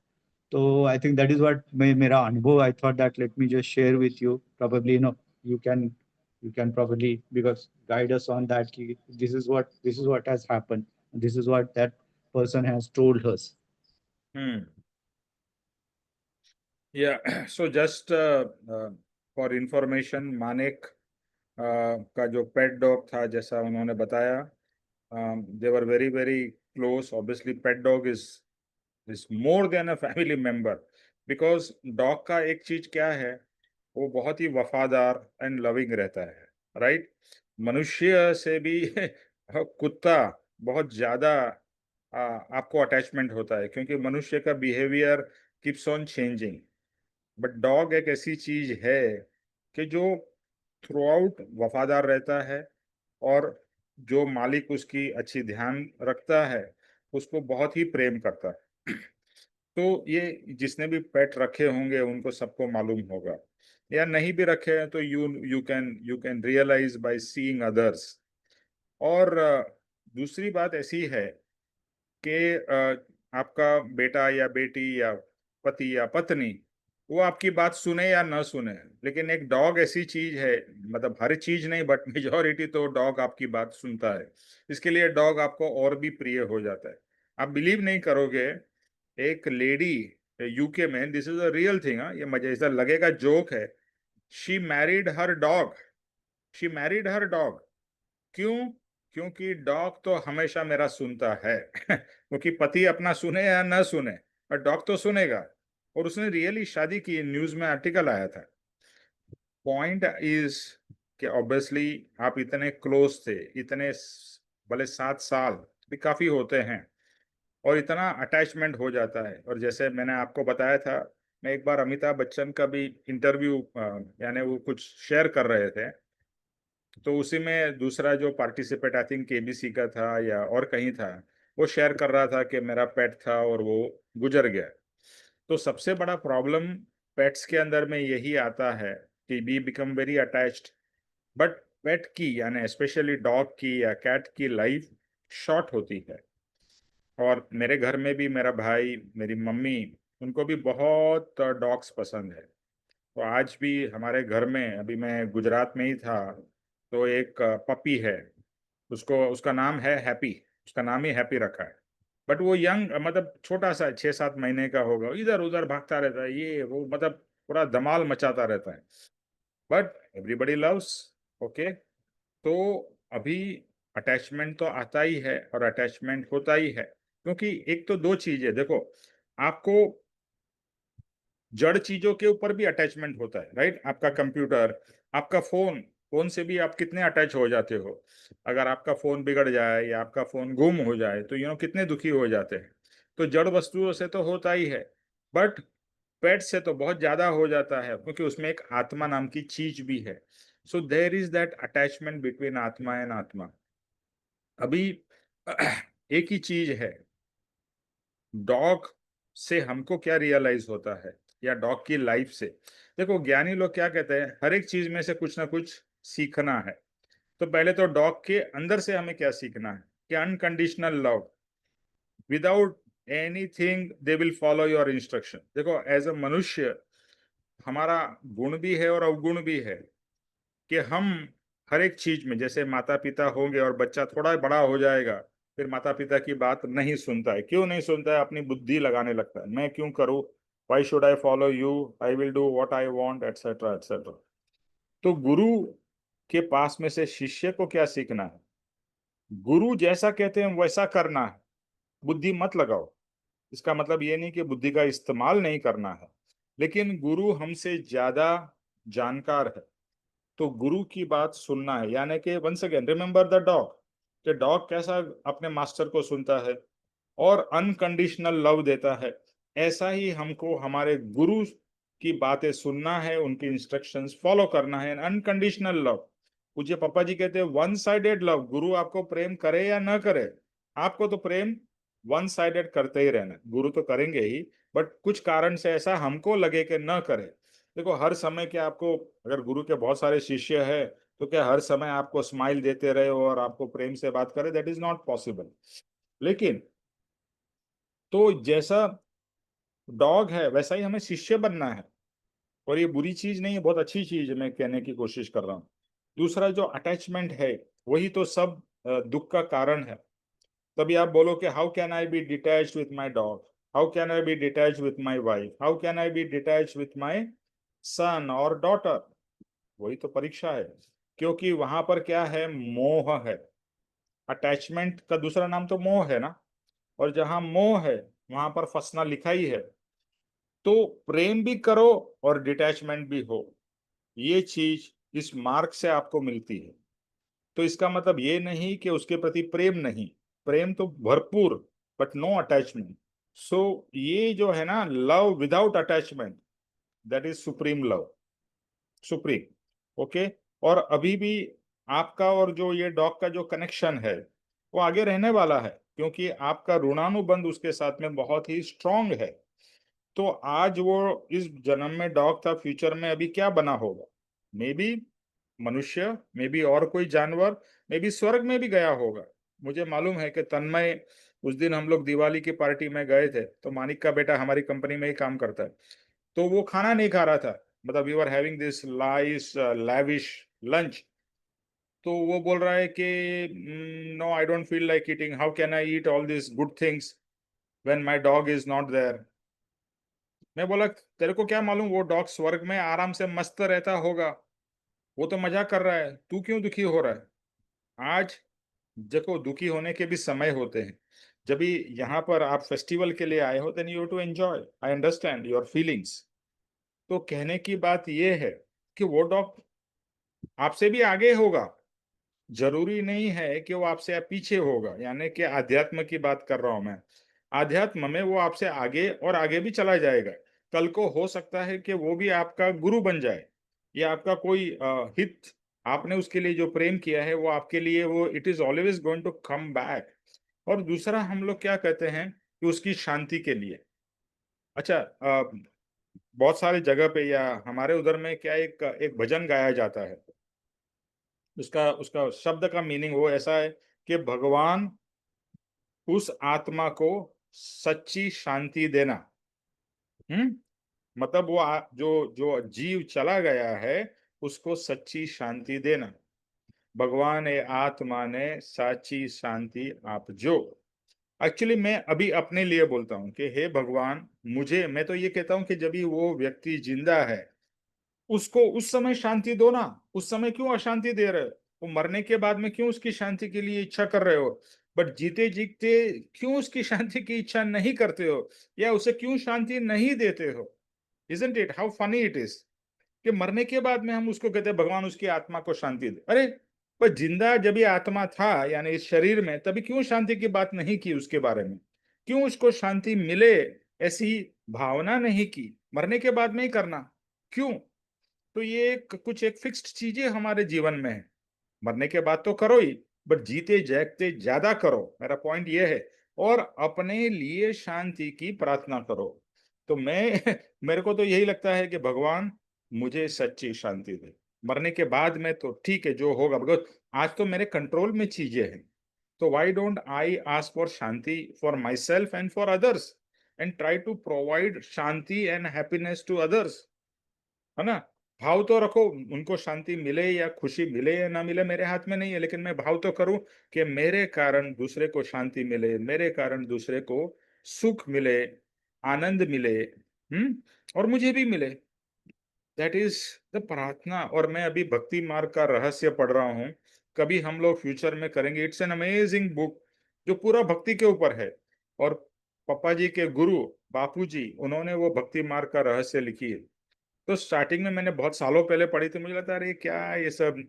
तो I think that is what मेरा अनुभव। I thought that let me just share with you, probably you can you can probably because guide us on that कि this is what has happened, this is what that person has told us. हम्म। या so just for information, Manik का जो pet dog था, जैसा उन्होंने बताया, they were very very close. Obviously pet dog is more than a family member, because dog का एक चीज क्या है, वो बहुत ही वफादार एंड लविंग रहता है, राइट। मनुष्य से भी कुत्ता बहुत ज्यादा आपको अटैचमेंट होता है, क्योंकि मनुष्य का behaviour keeps on changing. But dog एक ऐसी चीज है कि जो थ्रू आउट वफादार रहता है, और जो मालिक उसकी अच्छी ध्यान रखता है उसको बहुत ही प्रेम करता है। तो ये जिसने भी पेट रखे होंगे उनको सबको मालूम होगा, या नहीं भी रखे हैं तो you can realise by seeing others. और दूसरी बात ऐसी है कि आपका बेटा या बेटी या पति या पत्नी वो आपकी बात सुने या ना सुने, लेकिन एक डॉग ऐसी चीज है, मतलब हर चीज नहीं बट मेजोरिटी तो डॉग आपकी बात सुनता है। इसके लिए डॉग आपको और भी प्रिय हो जाता है। आप बिलीव नहीं करोगे, एक लेडी यूके में, this is a real thing, हाँ, ये मजे ऐसा लगेगा जोक है, she married her dog, she married her dog. क्यों? क्योंकि डॉग तो हमेशा मेरा सुनता है क्योंकि पति अपना सुने या ना सुने, पर डॉग तो सुनेगा। और उसने रियली शादी की, न्यूज में आर्टिकल आया था। पॉइंट इज कि ऑब्वियसली आप इतने क्लोज थे, इतने भले 7 साल भी काफी होते हैं, और इतना अटैचमेंट हो जाता है। और जैसे मैंने आपको बताया था, मैं एक बार अमिताभ बच्चन का भी इंटरव्यू, यानी वो कुछ शेयर कर रहे थे, तो उसी में दूसरा जो पार्टिसिपेट, आई थिंक केबीसी का था या और कहीं था, वो शेयर कर रहा था कि मेरा पेट था और वो गुजर गया। तो सबसे बड़ा प्रॉब्लम पेट्स के अंदर में यही आता है कि we become very attached, but pet की यानी स्पेशली डॉग की या कैट की लाइफ शॉर्ट होती है। और मेरे घर में भी मेरा भाई, मेरी मम्मी, उनको भी बहुत डॉग्स पसंद है। तो आज भी हमारे घर में, अभी मैं गुजरात में ही था, तो एक पपी है, उसको, उसका नाम है हैप्पी, उसका नाम ही हैप्पी रखा है। बट वो यंग, मतलब छोटा सा 6-7 महीने का होगा, इधर उधर भागता रहता है, ये वो, मतलब पूरा धमाल मचाता रहता है। But everybody loves, okay. तो अभी अटैचमेंट तो आता ही है और अटैचमेंट होता ही है, क्योंकि एक तो दो चीजें देखो, आपको जड़ चीजों के ऊपर भी अटैचमेंट होता है, राइट? आपका कंप्यूटर, आपका फोन, फोन से भी आप कितने अटैच हो जाते हो। अगर आपका फोन बिगड़ जाए या आपका फोन गुम हो जाए तो कितने दुखी हो जाते हैं। तो जड़ वस्तुओं से तो होता ही है, बट पेट से तो बहुत ज्यादा हो जाता है, क्योंकि उसमें एक आत्मा नाम की चीज भी है। So there is that attachment between atma and atma. अभी एक ही चीज है, डॉग से हमको क्या रियलाइज होता है, या डॉग की लाइफ से। देखो, ज्ञानी लोग क्या कहते हैं, हर एक चीज में से कुछ ना कुछ सीखना है। तो पहले तो डॉग के अंदर से हमें क्या सीखना है, कि unconditional love, without anything they will follow your instruction. देखो, एज अ मनुष्य हमारा गुण भी है और अवगुण भी है, कि हम हर एक चीज में, जैसे माता पिता होंगे और बच्चा थोड़ा बड़ा हो जाएगा, फिर माता पिता की बात नहीं सुनता है। क्यों नहीं सुनता है? अपनी बुद्धि लगाने लगता है, मैं क्यों करूं, why should I follow you, I will do what I want, etcetera etcetera. तो गुरु के पास में से शिष्य को क्या सीखना है? गुरु जैसा कहते हैं वैसा करना है, बुद्धि मत लगाओ। इसका मतलब ये नहीं कि बुद्धि का इस्तेमाल नहीं करना है, लेकिन गुरु हमसे ज्यादा जानकार है, तो गुरु की बात सुनना है। यानी कि once again remember the dog, कि डॉग कैसा अपने मास्टर को सुनता है और अनकंडीशनल लव देता है, ऐसा ही हमको हमारे गुरु की बातें सुनना है, उनकी इंस्ट्रक्शंस फॉलो करना है, अनकंडीशनल लव। पूज्य पापा जी कहते हैं वन साइडेड लव, गुरु आपको प्रेम करे या ना करे, आपको तो प्रेम वन साइडेड करते ही रहना। गुरु तो करेंगे ही, बट कुछ कारण से ऐसा हमको लगे कि न करे। देखो, हर समय क्या आपको, अगर गुरु के बहुत सारे शिष्य है, तो क्या हर समय आपको स्माइल देते रहे और आपको प्रेम से बात करे? That is not possible. लेकिन तो जैसा डॉग है वैसा ही हमें शिष्य बनना है। और ये बुरी चीज नहीं है, बहुत अच्छी चीज है, मैं कहने की कोशिश कर रहा हूँ। दूसरा जो अटैचमेंट है, वही तो सब दुख का कारण है। तभी आप बोलो कि how can I be detached with my dog, how can I be detached with my wife, how can I be detached with my son और डॉटर। वही तो परीक्षा है, क्योंकि वहां पर क्या है, मोह है। अटैचमेंट का दूसरा नाम तो मोह है ना, और जहां मोह है वहां पर फंसना लिखा ही है। तो प्रेम भी करो और डिटैचमेंट भी हो, ये चीज इस मार्ग से आपको मिलती है। तो इसका मतलब ये नहीं कि उसके प्रति प्रेम नहीं, प्रेम तो भरपूर, बट नो अटैचमेंट। सो ये जो है ना, love without attachment, that is supreme love, supreme, okay. और अभी भी आपका और जो ये डॉग का जो कनेक्शन है, वो आगे रहने वाला है, क्योंकि आपका ऋणानुबंध उसके साथ में बहुत ही स्ट्रांग है। तो आज वो इस जन्म में डॉग था, फ्यूचर में अभी क्या बना होगा, मे बी मनुष्य, मे बी और कोई जानवर, मे बी स्वर्ग में भी गया होगा। मुझे मालूम है कि तन्मय, उस दिन हम लोग दिवाली की पार्टी में गए थे, तो मानिक का बेटा हमारी कंपनी में ही काम करता है, तो वो खाना नहीं खा रहा था, मतलब we were having this lavish lunch. तो वो बोल रहा है कि no, I don't feel like eating, how can I eat all this good things when my dog is not there. मैं बोला तेरे को क्या मालूम, वो डॉग स्वर्ग में आराम से मस्त रहता होगा, वो तो मजाक कर रहा है, तू क्यों दुखी हो रहा है। आज देखो, दुखी होने के भी समय होते हैं। जब भी यहाँ पर आप फेस्टिवल के लिए आए हो, then you to enjoy, I understand your feelings. तो कहने की बात यह है कि वो डॉग आपसे भी आगे होगा, जरूरी नहीं है कि वो आपसे पीछे होगा, यानी कि आध्यात्म की बात कर रहा हूं मैं। आध्यात्म में वो आपसे आगे और आगे भी चला जाएगा। कल को हो सकता है कि वो भी आपका गुरु बन जाए, या आपका कोई हित, आपने उसके लिए जो प्रेम किया है वो आपके लिए, वो it is always going to come back. और दूसरा, हम लोग क्या कहते हैं कि उसकी शांति के लिए। अच्छा, बहुत सारे जगह पे या हमारे उधर में क्या एक एक भजन गाया जाता है, उसका उसका शब्द का मीनिंग वो ऐसा है कि भगवान उस आत्मा को सच्ची शांति देना। मतलब वो जो जो जीव चला गया है, उसको सच्ची शांति देना। भगवान ए आत्मा ने साची शांति आप जो। एक्चुअली मैं अभी अपने लिए बोलता हूँ कि हे भगवान, मुझे, मैं तो ये कहता हूँ कि जब भी वो व्यक्ति जिंदा है, उसको उस समय शांति दो ना। उस समय क्यों अशांति दे रहे हो? वो मरने के बाद में क्यों उसकी शांति के लिए इच्छा कर रहे हो? बट जीते जीते क्यों उसकी शांति की इच्छा नहीं करते हो, या उसे क्यों शांति नहीं देते हो? Isn't it how funny it is कि मरने के बाद में हम उसको कहते हैं भगवान उसकी आत्मा को शांति दे। अरे, पर जिंदा जब ये आत्मा था, यानी इस शरीर में, तभी क्यों शांति की बात नहीं की उसके बारे में? क्यों उसको शांति मिले ऐसी भावना नहीं की? मरने के बाद में ही करना क्यों? तो ये कुछ एक फिक्स्ड चीजें हमारे जीवन में है। मरने के बाद तो करो ही, बट जीते जागते ज्यादा करो, मेरा पॉइंट ये है। और अपने लिए शांति की प्रार्थना करो। तो मैं मेरे को तो यही लगता है कि भगवान मुझे सच्ची शांति दे। मरने के बाद में तो ठीक है, जो होगा, बिकॉज आज तो मेरे कंट्रोल में चीजें हैं। तो why don't I ask for shanti for myself and for others, and try to provide shanti and happiness to others, है ना। भाव तो रखो, उनको शांति मिले या खुशी मिले या ना मिले मेरे हाथ में नहीं है, लेकिन मैं भाव तो करूं कि मेरे कारण दूसरे को शांति मिले, मेरे कारण दूसरे को सुख मिले, आनंद मिले, और मुझे भी मिले। दैट इज द प्रार्थना। और मैं अभी भक्ति मार्ग का रहस्य पढ़ रहा हूँ, कभी हम लोग फ्यूचर में करेंगे। इट्स एन अमेजिंग बुक जो पूरा भक्ति के ऊपर है। और पापा जी के गुरु बापू जी, उन्होंने वो भक्ति मार्ग का रहस्य लिखी है। तो स्टार्टिंग में मैंने बहुत सालों पहले पढ़ी थी, मुझे लगता अरे क्या ये सब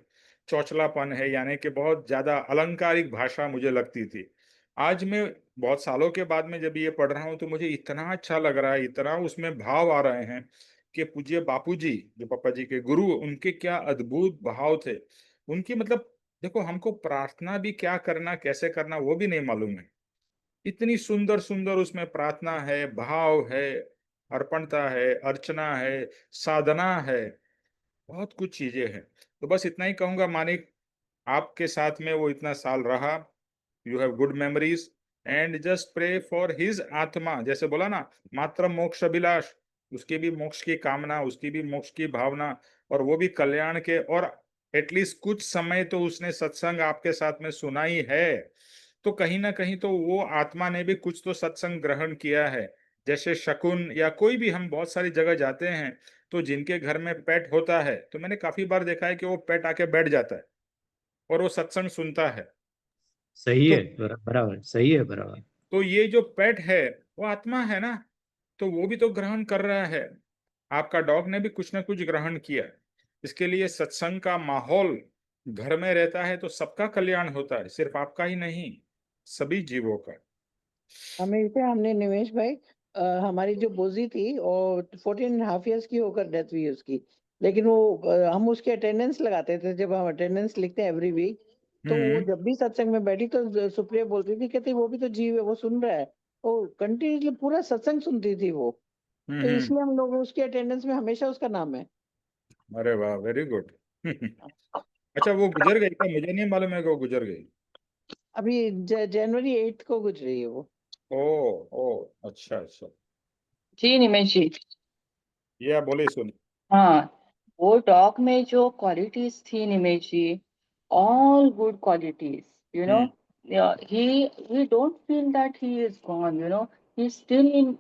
चौचलापन है, यानी कि बहुत ज्यादा अलंकारिक भाषा मुझे लगती थी। आज मैं बहुत सालों के बाद में जब ये पढ़ रहा हूँ तो मुझे इतना अच्छा लग रहा है, इतना उसमें भाव आ रहे हैं कि पूज्य बापू जी, जो पापा जी के गुरु, उनके क्या अद्भुत भाव थे। उनकी मतलब, देखो, हमको प्रार्थना भी क्या करना, कैसे करना, वो भी नहीं मालूम है। इतनी सुंदर सुंदर उसमें प्रार्थना है, भाव है, अर्पणता है, अर्चना है, साधना है, बहुत कुछ चीजें हैं। तो बस इतना ही कहूंगा, मानिक, आपके साथ में वो इतना साल रहा, you have good memories, and just pray for his atma, जैसे बोला ना, मात्र मोक्ष अभिलाष, उसकी भी मोक्ष की कामना, उसकी भी मोक्ष की भावना, और वो भी कल्याण के। और एटलीस्ट कुछ समय तो उसने सत्संग आपके साथ में सुना ही है, तो कहीं ना कहीं तो वो आत्मा ने भी कुछ तो सत्संग ग्रहण किया है। जैसे शकुन या कोई भी, हम बहुत सारी जगह जाते हैं, तो जिनके घर में पेट होता है, तो मैंने काफी बार देखा है कि वो पेट आके बैठ जाता है और वो सत्संग सुनता है। सही तो है, बराबर, सही है, बराबर। तो ये जो पेट है, वो आत्मा है ना, तो वो भी तो ग्रहण कर रहा है। आपका डॉग ने भी कुछ ना कुछ ग्रहण किया। इसके लिए सत्संग का माहौल घर में रहता है तो सबका कल्याण होता है, सिर्फ आपका ही नहीं, सभी जीवों का। अमेरिका हमने निमेश भाई, हमारी जो बोजी थी और 14.5 years की होकर डेथ हुई उसकी। लेकिन वो हम उसके अटेंडेंस लगाते थे, जब हम अटेंडेंस लिखते हैं एवरी वीक, तो वो हम्म जब भी सत्संग में बैठी तो सुप्रिया बोलती थी, कहती वो भी तो जीव है, वो सुन रहा है। वो कंटिन्यूसली पूरा सत्संग सुनती थी वो। तो हम्म। इसलिए हम लोग उसके अटेंडेंस में हमेशा उसका नाम है। अरे वाह, वेरी गुड। अच्छा, वो गुजर गई क्या? मुझे नहीं मालूम है कि वो गुजर गई। अभी जनवरी 8 को गुजरी है वो। ओ, ओ, अच्छा अच्छा। जी निमेश जी। ये आप बोले सुन। हाँ, वो डॉग में जो क्वालिटीज थी निमेश जी, all good qualities, you know. Yeah, he don't feel that he is gone, you know. He's still in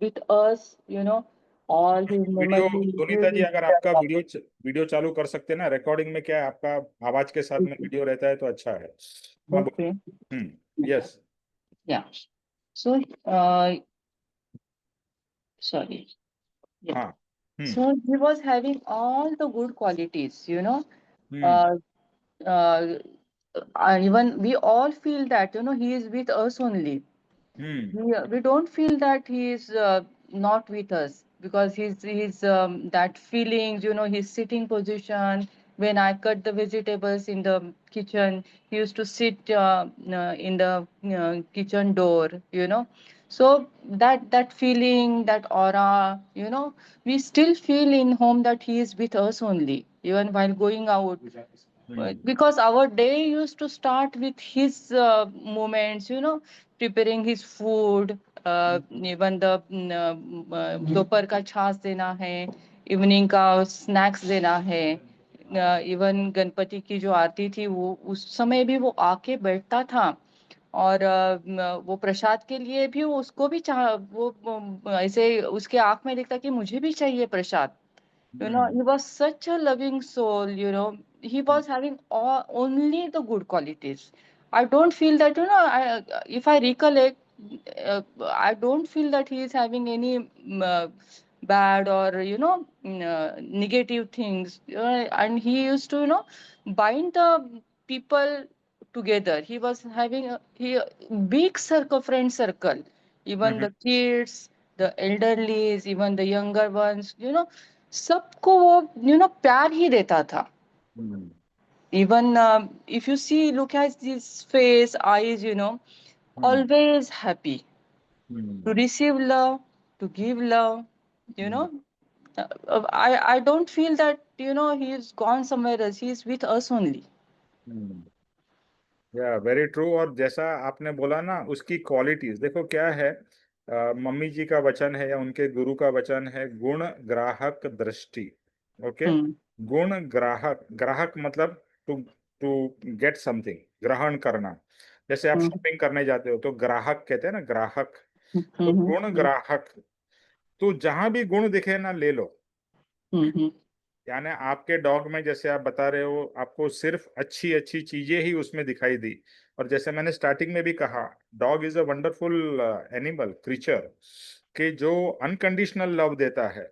with us, you know. All his video memories. Sunita ji, अगर आपका वीडियो चालू कर सकते हैं ना, रिकॉर्डिंग में क्या है, आपका आवाज के साथ में वीडियो रहता है तो अच्छा है। हाँ Okay. Yes. Yeah. So, sorry. Yeah. हाँ। So he was having all the good qualities, you know. Hmm Uh, uh, even we all feel that, you know, he is with us only. We don't feel that he is not with us, because he's that feelings, you know, his sitting position. When I cut the vegetables in the kitchen, he used to sit in the kitchen door, you know. So that feeling, that aura, you know, we still feel in home that he is with us only, even while going out. Because our day used to start with his moments, you know, preparing his food, even the दोपहर का छाछ देना है, evening का snacks देना है, even Ganpati की जो आरती थी वो उस समय भी वो आके बैठता था, और वो प्रसाद के लिए भी उसको भी चाह वो ऐसे उसके आंख में दिखता कि मुझे भी चाहिए प्रसाद. You know, he was such a loving soul, you know. He was having only the good qualities. I don't feel that, you know, if I recollect, I don't feel that he is having any bad or, you know, negative things. And he used to, you know, bind the people together. He was having a big circle, friend circle. Even the kids, the elderlies, even the younger ones, you know, सबको वो you know प्यार ही देता था. Even if you see, look at his face, eyes, you know, always happy to receive love, to give love, you know. I don't feel that, you know, he's gone somewhere else. He's with us only. या very true. और जैसा आपने बोला ना, उसकी qualities देखो क्या है। मम्मी जी का वचन है या उनके गुरु का वचन है, गुण ग्राहक दृष्टि। ओके। गुण ग्राहक, ग्राहक मतलब टू टू गेट समथिंग, ग्रहण करना। जैसे आप शॉपिंग करने जाते हो तो ग्राहक कहते हैं ना, ग्राहक। तो गुण ग्राहक, तो जहां भी गुण दिखे ना ले लो। यानी आपके डॉग में जैसे आप बता रहे हो, आपको सिर्फ अच्छी अच्छी चीजें ही उसमें दिखाई दी। और जैसे मैंने स्टार्टिंग में भी कहा, dog is a wonderful animal creature, के जो अनकंडीशनल लव देता है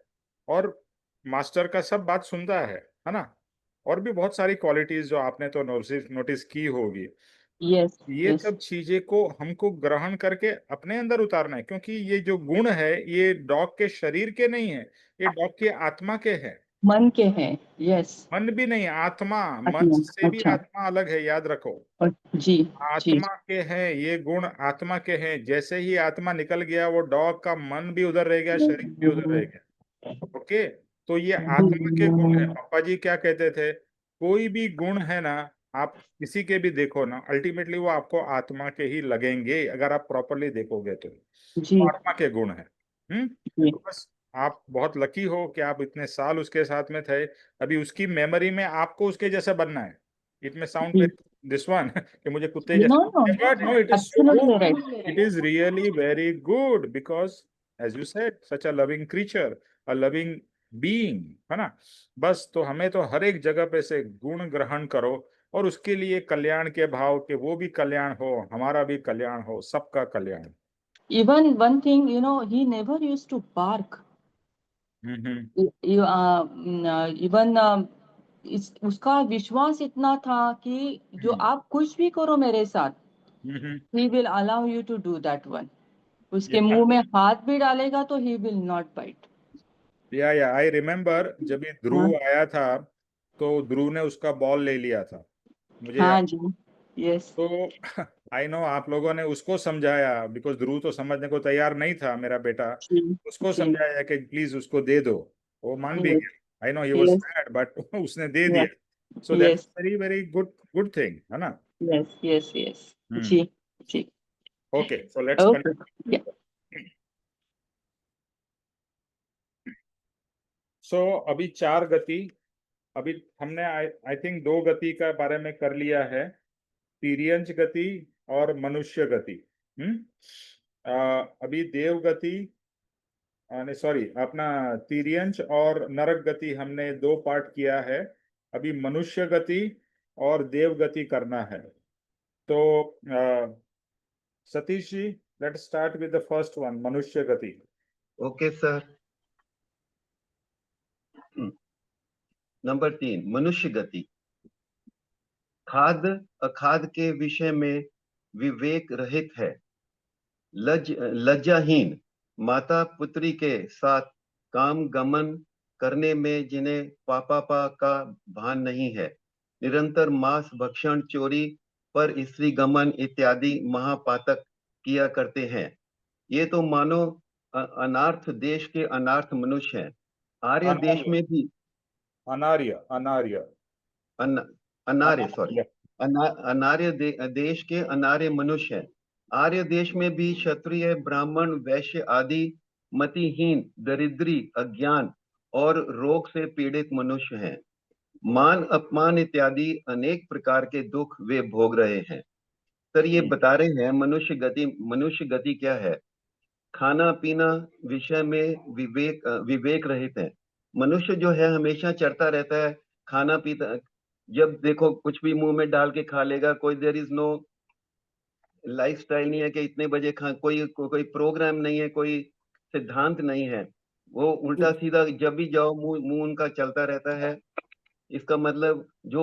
और मास्टर का सब बात सुनता है ना। और भी बहुत सारी क्वालिटीज जो आपने तो नोटिस की होगी। Yes, ये yes. सब चीजें को हमको ग्रहण करके अपने अंदर उतारना है, क्योंकि ये जो गुण है ये डॉग के शरीर के नहीं है, ये डॉग के आत्मा के हैं। मन के हैं. Yes. मन भी नहीं, आत्मा। मन आत्मा. से भी अच्छा. आत्मा अलग है, याद रखो। जी. जी. आत्मा के हैं ये गुण, आत्मा के हैं। जैसे ही आत्मा निकल गया, वो डॉग का मन भी उधर रह गया, शरीर भी उधर रह गया। ओके। तो ये आत्मा के गुण है। पापा जी क्या कहते थे, कोई भी गुण है ना, आप किसी के भी देखो ना, अल्टीमेटली वो आपको आत्मा के ही लगेंगे, अगर आप प्रॉपरली देखोगे तो। जी. वो आत्मा के गुण है। जी. तो बस आप बहुत लकी हो कि आप इतने साल उसके साथ में थे। अभी उसकी मेमोरी में आपको उसके जैसा बनना है। इट में साउंड जी. दिस वन कि मुझे कुत्ते No, जैसा, no. But no, it is so Absolutely good. right. It is really very good, because as you said, such a loving creature, a loving being, है ना। बस तो हमें तो हर एक जगह पे से गुण ग्रहण करो, और उसके लिए कल्याण के भाव के, वो भी कल्याण हो, हमारा भी कल्याण हो, सबका कल्याण। Even one thing, you know, he never used to bark. Even उसका विश्वास इतना था कि जो आप कुछ भी करो मेरे साथ, he will allow you to do that one. उसके मुंह में हाथ भी डालेगा तो he will not bite. या आई रिमेम्बर जब ये ध्रुव आया था, तो ध्रुव ने उसका बॉल ले लिया था, मुझे हाँ याद। जी. यस. तो आई नो आप लोगों ने उसको समझाया, बिकॉज ध्रुव तो समझने को तैयार नहीं था, मेरा बेटा। उसको जी. समझाया कि प्लीज उसको दे दो, वो मान भी Yes. गया। I know he was Yes. Sad, but उसने दे Yes. दिया। So that Yes. Very very good, good thing, है ना। Yes. Yes. Yes. जी. जी. Okay, so let's Okay. Yeah. So अभी 4 गति, अभी हमने आई थिंक 2 गति का बारे में कर लिया है, तिर्यंच गति और मनुष्य गति। अभी देव गति, नहीं सॉरी, अपना तिर्यंच और नरक गति हमने 2 पार्ट किया है। अभी मनुष्य गति और देव गति करना है। तो Satish ji, let's start with the first one, मनुष्य गति। Okay sir. नंबर 3, मनुष्य गति। खाद अखाद के विषय में विवेक रहित है, लज्जाहीन, माता पुत्री के साथ काम गमन करने में जिन्हें पापा का भान नहीं है, निरंतर मांस भक्षण, चोरी, पर स्त्री गमन इत्यादि महापातक किया करते हैं। ये तो मानो अनार्थ देश के अनार्थ मनुष्य हैं। आर्य देश में भी अनार्य देश के अनार्य मनुष्य हैं। आर्य देश में भी क्षत्रिय, ब्राह्मण, वैश्य आदि मतिहीन, दरिद्री, अज्ञान और रोग से पीड़ित मनुष्य हैं। मान अपमान इत्यादि अनेक प्रकार के दुख वे भोग रहे हैं। सर ये बता रहे हैं मनुष्य गति क्या है? खाना पीना विषय में विवेक रहित है। मनुष्य जो है हमेशा चढ़ता रहता है, खाना पीता, जब देखो कुछ भी मुंह में डाल के खा लेगा। कोई देयर इज नो लाइफस्टाइल नहीं है कि इतने बजे खा, कोई प्रोग्राम नहीं है, कोई सिद्धांत नहीं है। वो उल्टा सीधा जब भी जाओ मुंह उनका चलता रहता है। इसका मतलब जो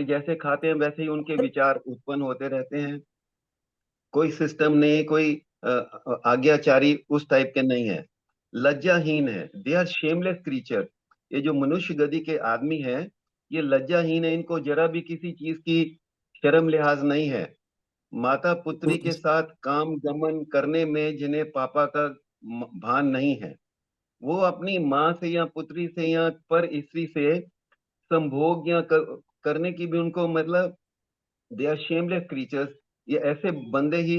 जैसे खाते हैं वैसे ही उनके विचार उत्पन्न होते रहते हैं। कोई सिस्टम नहीं, कोई आज्ञाचारी उस टाइप के नहीं है। लज्जाहीन है, दे आर शेमलेस क्रीचर। ये जो मनुष्य गति के आदमी है ये लज्जाहीन है, इनको जरा भी किसी चीज की शर्म लिहाज नहीं है। माता पुत्री के साथ काम गमन करने में जिन्हें पापा का भान नहीं है, वो अपनी माँ से या पुत्री से या पर स्त्री से संभोग या करने की भी उनको मतलब दे आर शेमलेस क्रीचर्स। ये ऐसे बंदे ही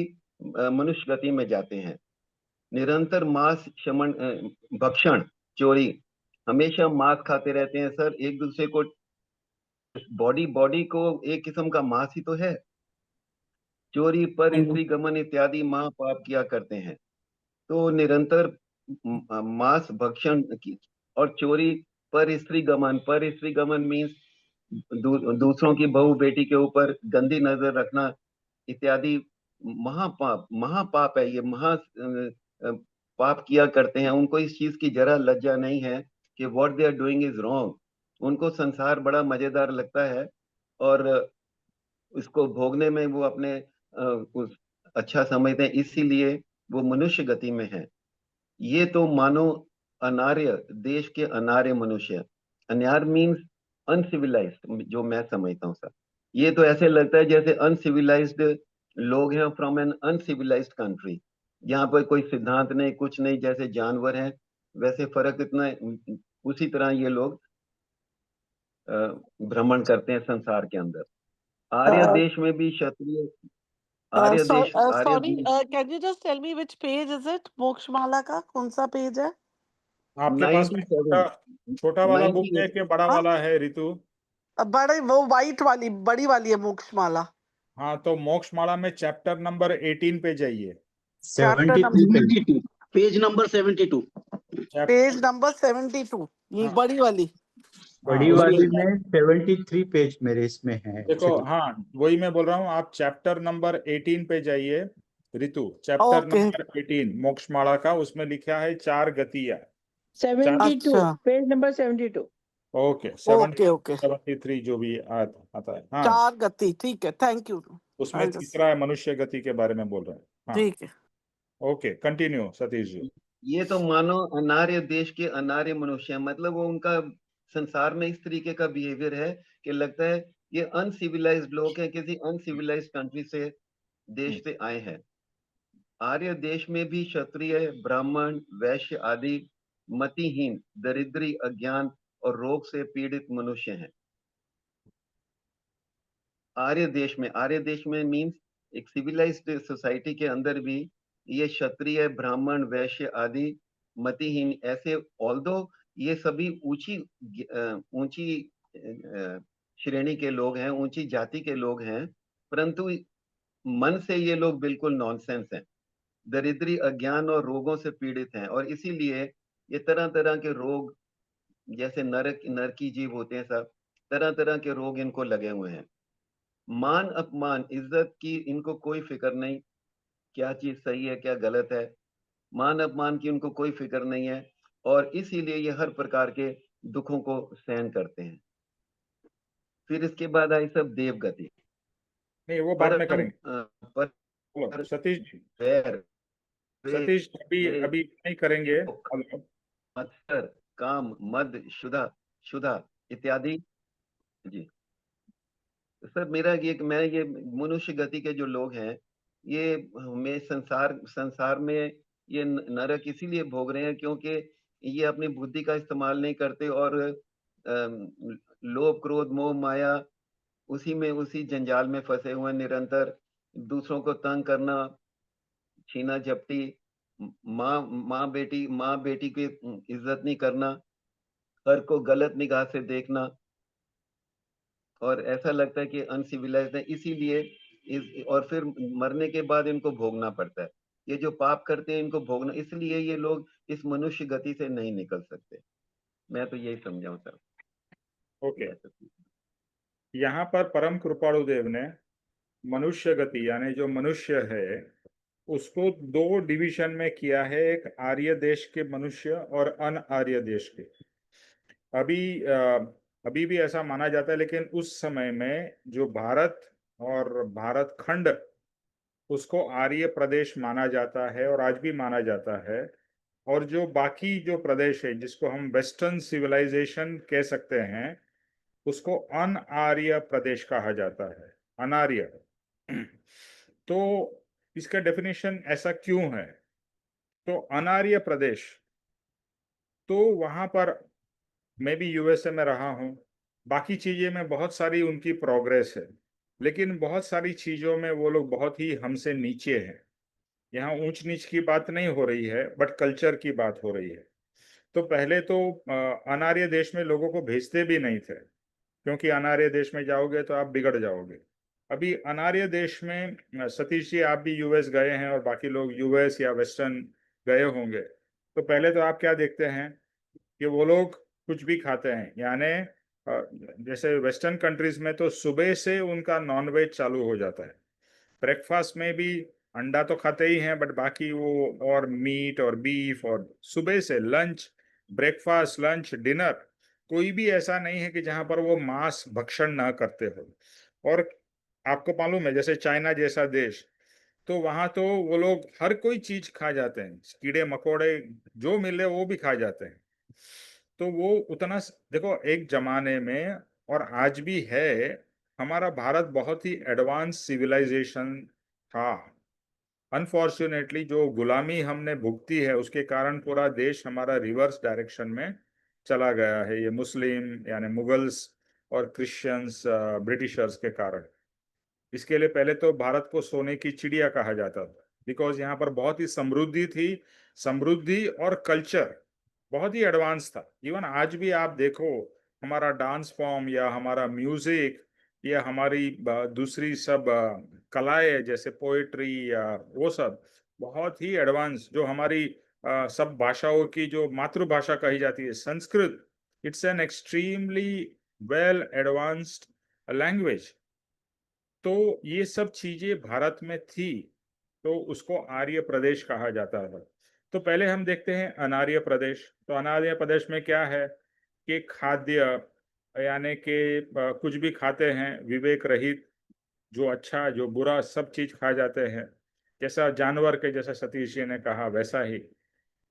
मनुष्य गति में जाते हैं। निरंतर मांस भक्षण, चोरी, हमेशा मांस खाते रहते हैं। सर एक दूसरे को बॉडी को एक किस्म का मांस ही तो है। चोरी, पर स्त्री गमन इत्यादि महापाप किया करते हैं। तो निरंतर मांस भक्षण और चोरी, पर स्त्री गमन मीन्स दूसरों की बहू बेटी के ऊपर गंदी नजर रखना इत्यादि महापाप है। ये पाप किया करते हैं। उनको इस चीज की जरा लज्जा नहीं है कि what they are doing is wrong. उनको संसार बड़ा मजेदार लगता है और इसको भोगने में वो अपने अच्छा समझते हैं, इसीलिए वो मनुष्य गति में है। ये तो मानो अनार्य देश के अनार्य मनुष्य। अनार्य मीन्स अनसिविलाइज्ड, जो मैं समझता हूँ सर। ये तो ऐसे लगता है जैसे अनसिविलाइज्ड लोग हैं फ्रॉम एन अनसिविलाइज्ड कंट्री। यहाँ पर कोई सिद्धांत नहीं, कुछ नहीं, जैसे जानवर हैं वैसे फर्क इतना, उसी तरह ये लोग भ्रमण करते हैं संसार के अंदर। आर्य देश में भी क्षत्रिय, sorry, can you just tell me which page is it? Mokshamala का कौन सा पेज है? आपके पास में 97 छोटा वाला बुक है कि बड़ा हाँ? वाला है ऋतु? बड़े, वो व्हाइट वाली बड़ी वाली है मोक्षमाला। हाँ, तो मोक्षमाला में चैप्टर नंबर 18 पे जाइए। Chapter number 72, page number 72, page number 72, हाँ। बड़ी वाली। बड़ी वाली में 73 पेज मेरे इसमें है। देखो, हाँ वही मैं बोल रहा हूँ, आप चैप्टर नंबर 18 पे जाइए ऋतु। चैप्टर नंबर 18 मोक्षमाला का, उसमें लिखा है 4 गतियां। 72, पेज नंबर 72। ओके, ओके 73 जो भी आता है। हाँ, 4 गति, ठीक है, थैंक यू। उसमें तीसरा है मनुष्य गति के बारे में बोल रहे हैं। हाँ, ठीक है, ओके, कंटिन्यू सतीश जी। ये तो मानो अनार्य देश के अनार्य मनुष्य हैं। मतलब वो उनका संसार में इस तरीके का बिहेवियर है कि लगता है ये अनसिविलाइज्ड लोग हैं, किसी अनसिविलाइज्ड कंट्री से, देश से आए हैं। आर्य देश में भी क्षत्रिय, ब्राह्मण, वैश्य आदि मतिहीन, दरिद्री, अज्ञान और रोग से पीड़ित मनुष्य हैं। आर्य देश में मीन्स एक सिविलाइज्ड सोसाइटी के अंदर भी ये क्षत्रिय, ब्राह्मण, वैश्य आदि मतिहीन, ऐसे ऑल्दो ये सभी ऊंची श्रेणी के लोग हैं, ऊंची जाति के लोग हैं, परंतु मन से ये लोग बिल्कुल नॉनसेंस हैं, दरिद्री, अज्ञान और रोगों से पीड़ित हैं, और इसीलिए ये तरह तरह के रोग, जैसे नरकी जीव होते हैं सब, तरह तरह के रोग इनको लगे हुए हैं। मान अपमान इज्जत की इनको कोई फिक्र नहीं, क्या चीज सही है क्या गलत है, मान अपमान की उनको कोई फिक्र नहीं है, और इसीलिए ये हर प्रकार के दुखों को सहन करते हैं। फिर इसके बाद आई सब देवगति। नहीं, वो बाद में करेंगे। पर बोलो, सतीश जी, वैर, सतीश अभी द्वेष, अभी नहीं करेंगे। शोक, मत्सर, काम, मद, शुदा इत्यादि। जी सर, मेरा ये मनुष्य गति के जो लोग हैं, ये हमें संसार में ये नरक इसीलिए भोग रहे हैं क्योंकि ये अपनी बुद्धि का इस्तेमाल नहीं करते, और लोभ, क्रोध, मोह, माया, उसी जंजाल में फंसे हुए हैं निरंतर। दूसरों को तंग करना, छीना झपटी, माँ बेटी की इज्जत नहीं करना, हर को गलत निगाह से देखना, और ऐसा लगता है कि अनसिविलाइज्ड है, इसीलिए और फिर मरने के बाद इनको भोगना पड़ता है। ये जो पाप करते हैं इनको भोगना, इसलिए ये लोग इस मनुष्य गति से नहीं निकल सकते। मैं तो यही समझाऊं सर। ओके, यहाँ पर परम कृपाणु देव ने मनुष्य गति यानी जो मनुष्य है उसको दो डिवीजन में किया है, एक आर्य देश के मनुष्य और अन आर्य देश के। अभी भी ऐसा माना जाता है, लेकिन उस समय में जो भारत और भारत खंड उसको आर्य प्रदेश माना जाता है और आज भी माना जाता है, और जो बाकी जो प्रदेश है जिसको हम वेस्टर्न सिविलाइजेशन कह सकते हैं उसको अन आर्य प्रदेश कहा जाता है, अनार्य। तो इसका डेफिनेशन ऐसा क्यों है? तो अनार्य प्रदेश, तो वहां पर मैं भी यूएसए में रहा हूँ, बाकी चीजें में बहुत सारी उनकी प्रोग्रेस है, लेकिन बहुत सारी चीजों में वो लोग बहुत ही हमसे नीचे हैं। यहाँ ऊंच नीच की बात नहीं हो रही है, बट कल्चर की बात हो रही है। तो पहले तो अनार्य देश में लोगों को भेजते भी नहीं थे, क्योंकि अनार्य देश में जाओगे तो आप बिगड़ जाओगे। अभी अनार्य देश में सतीश जी आप भी यूएस गए हैं और बाकी लोग यूएस या वेस्टर्न गए होंगे, तो पहले तो आप क्या देखते हैं कि वो लोग कुछ भी खाते हैं, यानी जैसे वेस्टर्न कंट्रीज में तो सुबह से उनका नॉनवेज चालू हो जाता है। ब्रेकफास्ट में भी अंडा तो खाते ही हैं, बट बाकी वो और मीट और बीफ, और सुबह से लंच, ब्रेकफास्ट, लंच, डिनर, कोई भी ऐसा नहीं है कि जहां पर वो मांस भक्षण ना करते हो। और आपको मालूम है जैसे चाइना जैसा देश, तो वहां तो वो लोग हर कोई चीज खा जाते हैं, कीड़े मकोड़े जो मिले वो भी खा जाते हैं। तो वो उतना देखो, एक जमाने में और आज भी है, हमारा भारत बहुत ही एडवांस सिविलाइजेशन था। अनफॉर्चुनेटली जो गुलामी हमने भुगती है उसके कारण पूरा देश हमारा रिवर्स डायरेक्शन में चला गया है, ये मुस्लिम यानी मुगल्स और क्रिश्चियंस, ब्रिटिशर्स के कारण। इसके लिए पहले तो भारत को सोने की चिड़िया कहा जाता था, बिकॉज यहाँ पर बहुत ही समृद्धि थी, समृद्धि और कल्चर बहुत ही एडवांस था। इवन आज भी आप देखो, हमारा डांस फॉर्म या हमारा म्यूजिक या हमारी दूसरी सब कलाएं जैसे पोएट्री या वो सब बहुत ही एडवांस, जो हमारी सब भाषाओं की जो मातृभाषा कही जाती है Sanskrit, it's an extremely well advanced language. तो ये सब चीजें भारत में थी, तो उसको आर्य प्रदेश कहा जाता है। तो पहले हम देखते हैं अनार्य प्रदेश। तो अनार्य प्रदेश में क्या है कि खाद्य यानी कि कुछ भी खाते हैं, विवेक रहित, जो अच्छा जो बुरा सब चीज खा जाते हैं, जैसा जानवर के, जैसा सतीश जी ने कहा वैसा ही।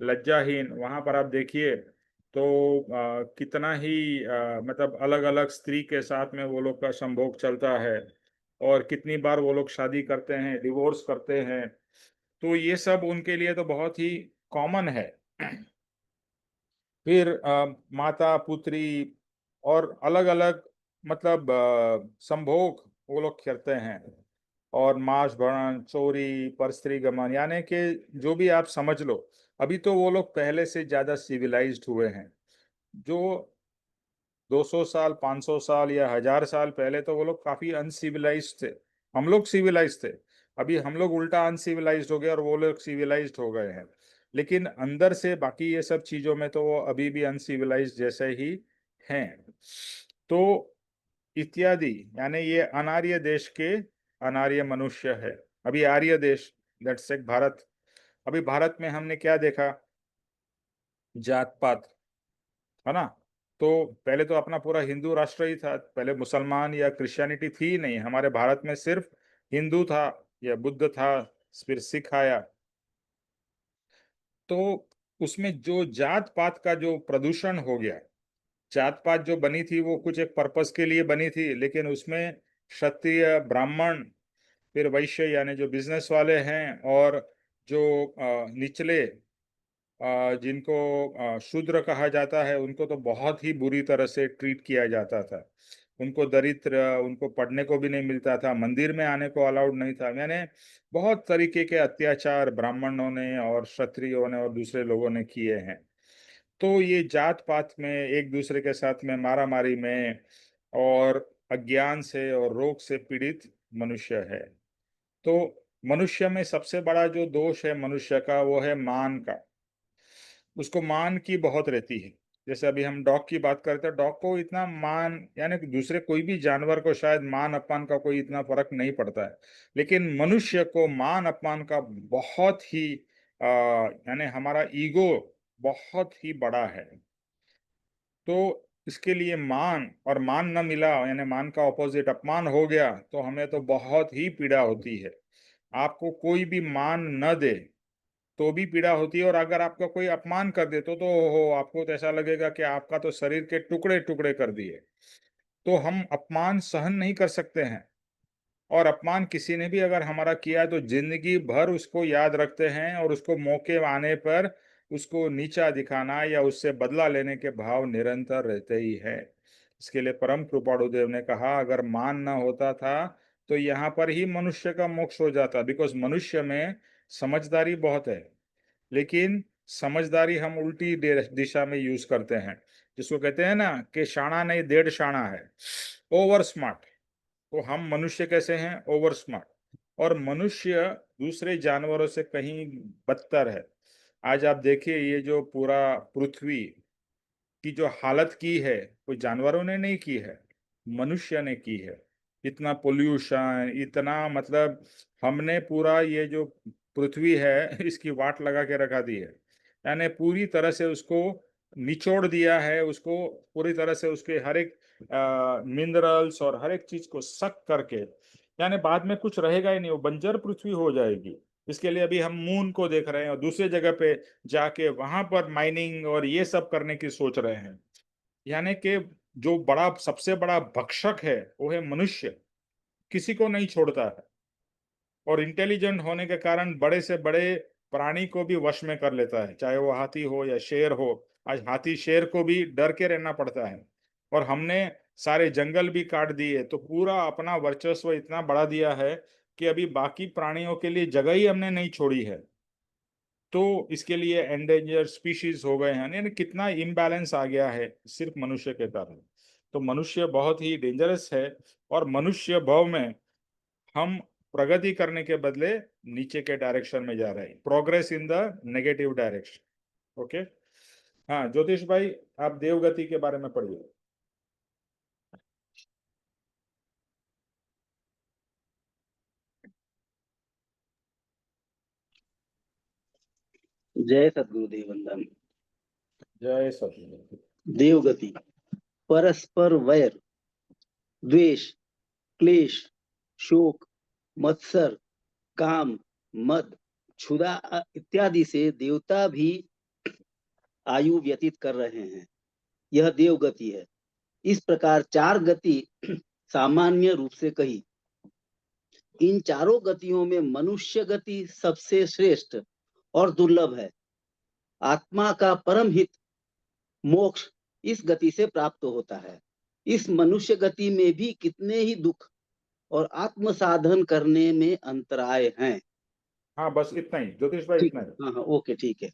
लज्जाहीन, वहां पर आप देखिए तो कितना ही मतलब अलग अलग स्त्री के साथ में वो लोग का संभोग चलता है, और कितनी बार वो लोग शादी करते हैं, डिवोर्स करते हैं। तो ये सब उनके लिए तो बहुत ही कॉमन है। फिर माता पुत्री और अलग अलग मतलब संभोग वो लोग करते हैं, और मांस भरण, चोरी, परस्त्री गमन, यानी कि जो भी आप समझ लो। अभी तो वो लोग पहले से ज्यादा सिविलाइज्ड हुए हैं, जो 200 साल 500 साल या 1000 साल पहले तो वो लोग काफी अनसिविलाइज्ड थे, हम लोग सिविलाइज्ड थे। अभी हम लोग उल्टा अनसिविलाइज्ड हो गए और वो लोग सिविलाइज्ड हो गए हैं, लेकिन अंदर से बाकी ये सब चीजों में तो वो अभी भी अनसिविलाइज्ड जैसे ही हैं। तो इत्यादि यानी ये अनार्य देश के अनार्य मनुष्य है। अभी आर्य देश, लेट्स से भारत, अभी भारत में हमने क्या देखा, जात पात, है ना। तो पहले तो अपना पूरा हिंदू राष्ट्र ही था, पहले मुसलमान या क्रिश्चियनिटी थी ही नहीं, हमारे भारत में सिर्फ हिंदू था या बुद्ध था, फिर सिख आया। तो उसमें जो जात पात का जो प्रदूषण हो गया, जात पात जो बनी थी वो कुछ एक पर्पस के लिए बनी थी, लेकिन उसमें क्षत्रिय ब्राह्मण फिर वैश्य यानी जो बिजनेस वाले हैं, और जो निचले जिनको शूद्र कहा जाता है, उनको तो बहुत ही बुरी तरह से ट्रीट किया जाता था। उनको दरिद्र, उनको पढ़ने को भी नहीं मिलता था, मंदिर में आने को अलाउड नहीं था, यानी बहुत तरीके के अत्याचार ब्राह्मणों ने और क्षत्रियों ने और दूसरे लोगों ने किए हैं। तो ये जात पात में, एक दूसरे के साथ में मारा मारी में, और अज्ञान से और रोग से पीड़ित मनुष्य है। तो मनुष्य में सबसे बड़ा जो दोष है मनुष्य का, वो है मान का। उसको मान की बहुत रहती है। जैसे अभी हम डॉग की बात करते हैं, डॉग को इतना मान, यानी कि दूसरे कोई भी जानवर को शायद मान अपमान का कोई इतना फर्क नहीं पड़ता है, लेकिन मनुष्य को मान अपमान का बहुत ही यानी हमारा ईगो बहुत ही बड़ा है। तो इसके लिए मान, और मान न मिला यानी मान का ऑपोजिट अपमान हो गया, तो हमें तो बहुत ही पीड़ा होती है। आपको कोई भी मान न दे तो भी पीड़ा होती है, और अगर आपका कोई अपमान कर दे तो हो आपको तो ऐसा लगेगा कि आपका तो शरीर के टुकड़े टुकड़े कर दिए। तो हम अपमान सहन नहीं कर सकते हैं, और अपमान किसी ने भी अगर हमारा किया है तो जिंदगी भर उसको याद रखते हैं, और उसको मौके आने पर उसको नीचा दिखाना या उससे बदला लेने के भाव निरंतर रहते ही है। इसके लिए परम कृपाणु देव ने कहा, अगर मान ना होता था तो यहाँ पर ही मनुष्य का मोक्ष हो जाता, बिकॉज मनुष्य में समझदारी बहुत है, लेकिन समझदारी हम उल्टी दिशा में यूज करते हैं, जिसको कहते हैं ना कि शाणा नहीं डेढ़ शाणा है, ओवर स्मार्ट। तो हम मनुष्य कैसे हैं, ओवर स्मार्ट। और मनुष्य दूसरे जानवरों से कहीं बदतर है। आज आप देखिए, ये जो पूरा पृथ्वी की जो हालत की है, कोई जानवरों ने नहीं की है, मनुष्य ने की है। इतना पोल्यूशन, इतना मतलब हमने पूरा ये जो पृथ्वी है इसकी वाट लगा के रखा दी है, यानी पूरी तरह से उसको निचोड़ दिया है, उसको पूरी तरह से उसके हर एक मिनरल्स और हर एक चीज को सक करके, यानी बाद में कुछ रहेगा ही नहीं, वो बंजर पृथ्वी हो जाएगी। इसके लिए अभी हम मून को देख रहे हैं और दूसरे जगह पे जाके वहां पर माइनिंग और ये सब करने की सोच रहे हैं। यानी कि जो बड़ा सबसे बड़ा भक्षक है वो है मनुष्य, किसी को नहीं छोड़ता है, और इंटेलिजेंट होने के कारण बड़े से बड़े प्राणी को भी वश में कर लेता है, चाहे वो हाथी हो या शेर हो। आज हाथी शेर को भी डर के रहना पड़ता है, और हमने सारे जंगल भी काट दिए, तो पूरा अपना वर्चस्व इतना बढ़ा दिया है कि अभी बाकी प्राणियों के लिए जगह ही हमने नहीं छोड़ी है। तो इसके लिए एंडेंजर स्पीशीज हो गए हैं, यानी कितना इम्बैलेंस आ गया है सिर्फ मनुष्य के कारण। तो मनुष्य बहुत ही डेंजरस है, और मनुष्य भाव में हम प्रगति करने के बदले नीचे के डायरेक्शन में जा रहे हैं, progress in the negative direction. Okay, हाँ ज्योतिष भाई, आप देवगति के बारे में पढ़िए। जय सद्गुरुदेव वंदन। जय सचिदानंद। देवगति परस्पर वैर, द्वेष, क्लेश, शोक, मत्सर, काम, मद, क्षुधा इत्यादि से देवता भी आयु व्यतीत कर रहे हैं। यह देवगति है। इस प्रकार चार गति सामान्य रूप से कही। इन चारों गतियों में मनुष्य गति सबसे श्रेष्ठ और दुर्लभ है। आत्मा का परम हित मोक्ष इस गति से प्राप्त होता है। इस मनुष्य गति में भी कितने ही दुख और आत्म साधन करने में अंतराय हैं। हाँ बस इतना ही ज्योतिष भाई, ठीक, इतना ही। हाँ हाँ, ओके, ठीक है।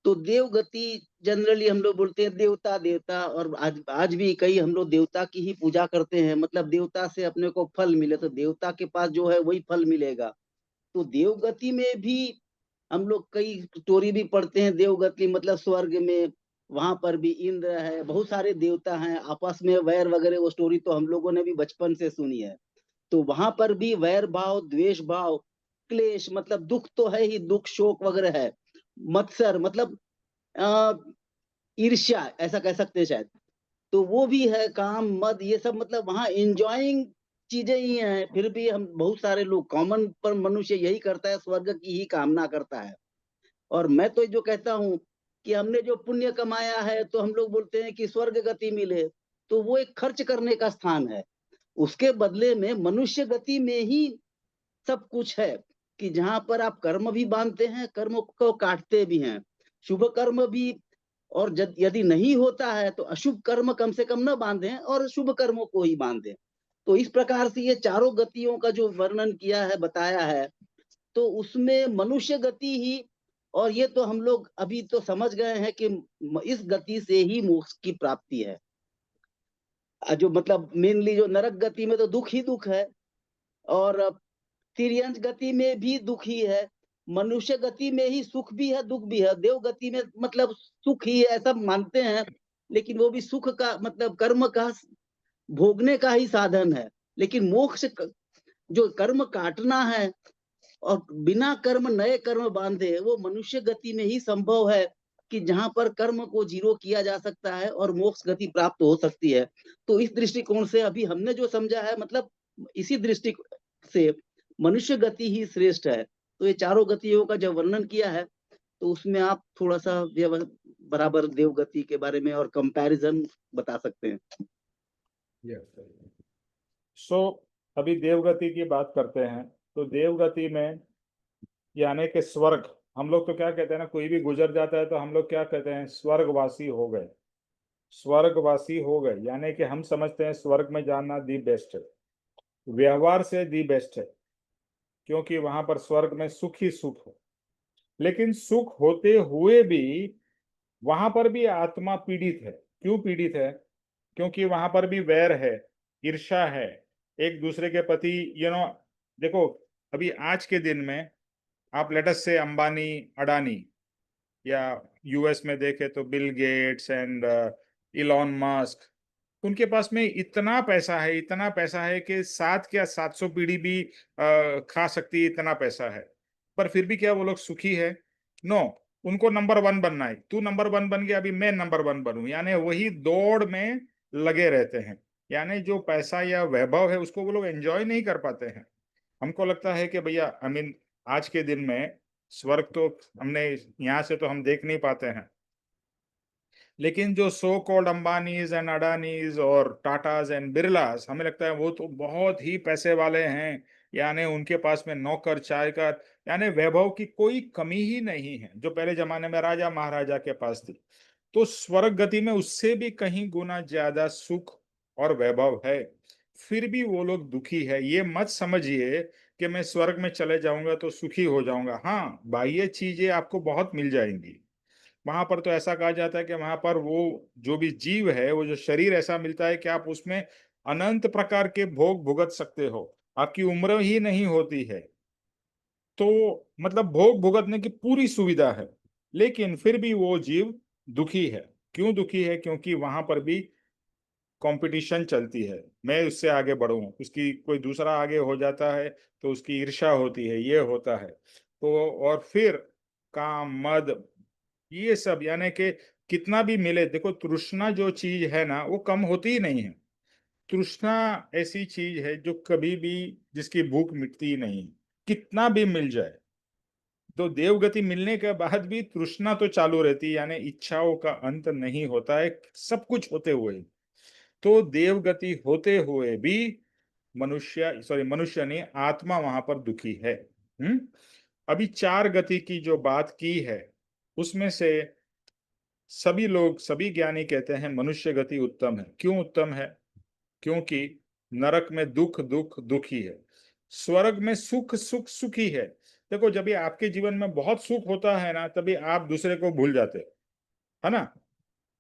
तो देव गति जनरली हम लोग बोलते हैं देवता देवता, और आज भी कई हम लोग देवता की ही पूजा करते हैं, मतलब देवता से अपने को फल मिले, तो देवता के पास जो है वही फल मिलेगा। तो देवगति में भी हम लोग कई स्टोरी भी पढ़ते हैं, देवगति मतलब स्वर्ग में, वहां पर भी इंद्र है, बहुत सारे देवता हैं, आपस में वैर वगैरह, वो स्टोरी तो हम लोगों ने भी बचपन से सुनी है। तो वहां पर भी वैर भाव, द्वेष भाव, क्लेश मतलब दुख तो है ही, दुख शोक वगैरह है, मत्सर मतलब ईर्ष्या ऐसा कह सकते हैं शायद, तो वो भी है, काम मद, ये सब मतलब वहां एंजॉइंग चीजें ही हैं। फिर भी हम बहुत सारे लोग, कॉमन पर मनुष्य यही करता है, स्वर्ग की ही कामना करता है। और मैं तो जो कहता हूँ कि हमने जो पुण्य कमाया है, तो हम लोग बोलते हैं कि स्वर्ग गति मिले, तो वो एक खर्च करने का स्थान है। उसके बदले में मनुष्य गति में ही सब कुछ है, कि जहां पर आप कर्म भी बांधते हैं, कर्म को काटते भी हैं, शुभ कर्म भी, और यदि नहीं होता है तो अशुभ कर्म कम से कम न बांधें और शुभ कर्मों को ही बांधें। तो इस प्रकार से ये चारों गतियों का जो वर्णन किया है, बताया है, तो उसमें मनुष्य गति ही, और ये तो हम लोग अभी तो समझ गए हैं कि इस गति से ही मोक्ष की प्राप्ति है। जो मतलब मेनली जो नरक गति में तो दुख ही दुख है, और तिर्यंच गति में भी दुख ही है, मनुष्य गति में ही सुख भी है दुख भी है, देव गति में मतलब सुख ही है ऐसा मानते हैं, लेकिन वो भी सुख का मतलब कर्म का भोगने का ही साधन है। लेकिन मोक्ष जो कर्म काटना है और बिना कर्म नए कर्म बांधे, वो मनुष्य गति में ही संभव है, कि जहां पर कर्म को जीरो किया जा सकता है और मोक्ष गति प्राप्त हो सकती है। तो इस दृष्टिकोण से अभी हमने जो समझा है, मतलब इसी दृष्टि से मनुष्य गति ही श्रेष्ठ है। तो ये चारों गतियों का जब वर्णन किया है, तो उसमें आप थोड़ा सा बराबर देव गति के बारे में और कंपैरिजन बता सकते हैं। अभी देवगति की बात करते हैं। तो देवगति में यानी कि स्वर्ग, हम लोग तो क्या कहते हैं ना, कोई भी गुजर जाता है तो हम लोग क्या कहते हैं, स्वर्गवासी हो गए, स्वर्गवासी हो गए, यानी कि हम समझते हैं स्वर्ग में जाना दी बेस्ट है, व्यवहार से दी बेस्ट है, क्योंकि वहां पर स्वर्ग में सुख ही सुख है। लेकिन सुख होते हुए भी वहां पर भी आत्मा पीड़ित है। क्यों पीड़ित है? क्योंकि वहां पर भी वैर है, ईर्ष्या है, एक दूसरे के प्रति देखो, अभी आज के दिन में आप लेटस से अंबानी, अडानी, या यूएस में देखे तो Bill Gates and Elon Musk, उनके पास में इतना पैसा है, इतना पैसा है कि 700 पीढ़ी भी खा सकती है, इतना पैसा है। पर फिर भी क्या वो लोग सुखी है? नो। उनको नंबर 1 बनना है। तू नंबर 1 बन गया, अभी मैं नंबर 1 बनूं, यानी वही दौड़ में लगे रहते हैं। यानी जो पैसा या वैभव है उसको वो लोग एंजॉय नहीं कर पाते हैं। हमको लगता है कि भैया आज के दिन में स्वर्ग तो हमने यहाँ से तो हम देख नहीं पाते हैं, लेकिन जो so called Ambanis and Adanis और टाटाज एंड बिरलास, हमें लगता है वो तो बहुत ही पैसे वाले हैं, यानी उनके पास में नौकर चाकर, यानी वैभव की कोई कमी ही नहीं है, जो पहले जमाने में राजा महाराजा के पास थी। तो स्वर्ग गति में उससे भी कहीं गुना ज्यादा सुख और वैभव है, फिर भी वो लोग दुखी है। ये मत समझिए कि मैं स्वर्ग में चले जाऊंगा तो सुखी हो जाऊंगा। हाँ, बाह्य चीजें आपको बहुत मिल जाएंगी वहां पर। तो ऐसा कहा जाता है कि वहां पर वो जो भी जीव है, वो जो शरीर ऐसा मिलता है कि आप उसमें अनंत प्रकार के भोग भुगत सकते हो, आपकी उम्र ही नहीं होती है। तो मतलब भोग भुगतने की पूरी सुविधा है, लेकिन फिर भी वो जीव दुखी है। क्यों दुखी है? क्योंकि वहां पर भी कंपटीशन चलती है, मैं उससे आगे बढ़ूं, उसकी कोई दूसरा आगे हो जाता है तो उसकी ईर्ष्या होती है, ये होता है। तो और फिर काम, मद, ये सब, यानी कि कितना भी मिले, देखो तृष्णा जो चीज है ना, वो कम होती ही नहीं है। तृष्णा ऐसी चीज है जो कभी भी, जिसकी भूख मिटती ही नहीं, कितना भी मिल जाए। तो देवगति मिलने के बाद भी तृष्णा तो चालू रहती है, यानी इच्छाओं का अंत नहीं होता है, सब कुछ होते हुए। तो देवगति होते हुए भी मनुष्य ने, आत्मा वहां पर दुखी है। अभी 4 गति की जो बात की है, उसमें से सभी लोग, सभी ज्ञानी कहते हैं मनुष्य गति उत्तम है। क्यों उत्तम है? क्योंकि नरक में दुख दुख दुख ही है, स्वर्ग में सुख सुख सुखी है। देखो जब भी आपके जीवन में बहुत सुख होता है ना, तभी आप दूसरे को भूल जाते हो, है ना।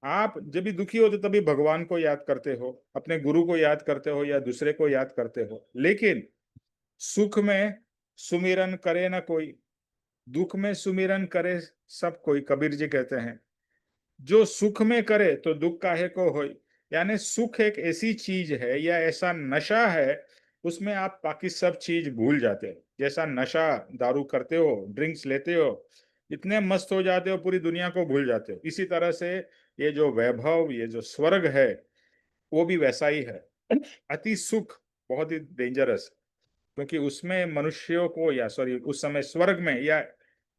आप जब भी दुखी होते तभी भगवान को याद करते हो, अपने गुरु को याद करते हो या दूसरे को याद करते हो। लेकिन सुख में सुमिरन करे ना कोई, दुख में सुमिरन करे सब कोई, कबीर जी कहते हैं। जो सुख में करे तो दुख काहे को होय। यानी सुख एक ऐसी चीज है या ऐसा नशा है, उसमें आप बाकी सब चीज भूल जाते हो। जैसा नशा दारू करते हो, ड्रिंक्स लेते हो, इतने मस्त हो जाते हो पूरी दुनिया को भूल जाते हो। इसी तरह से ये जो वैभव, ये जो स्वर्ग है, वो भी वैसा ही है। अति सुख बहुत ही डेंजरस, क्योंकि उसमें मनुष्यों को, या सॉरी उस समय स्वर्ग में या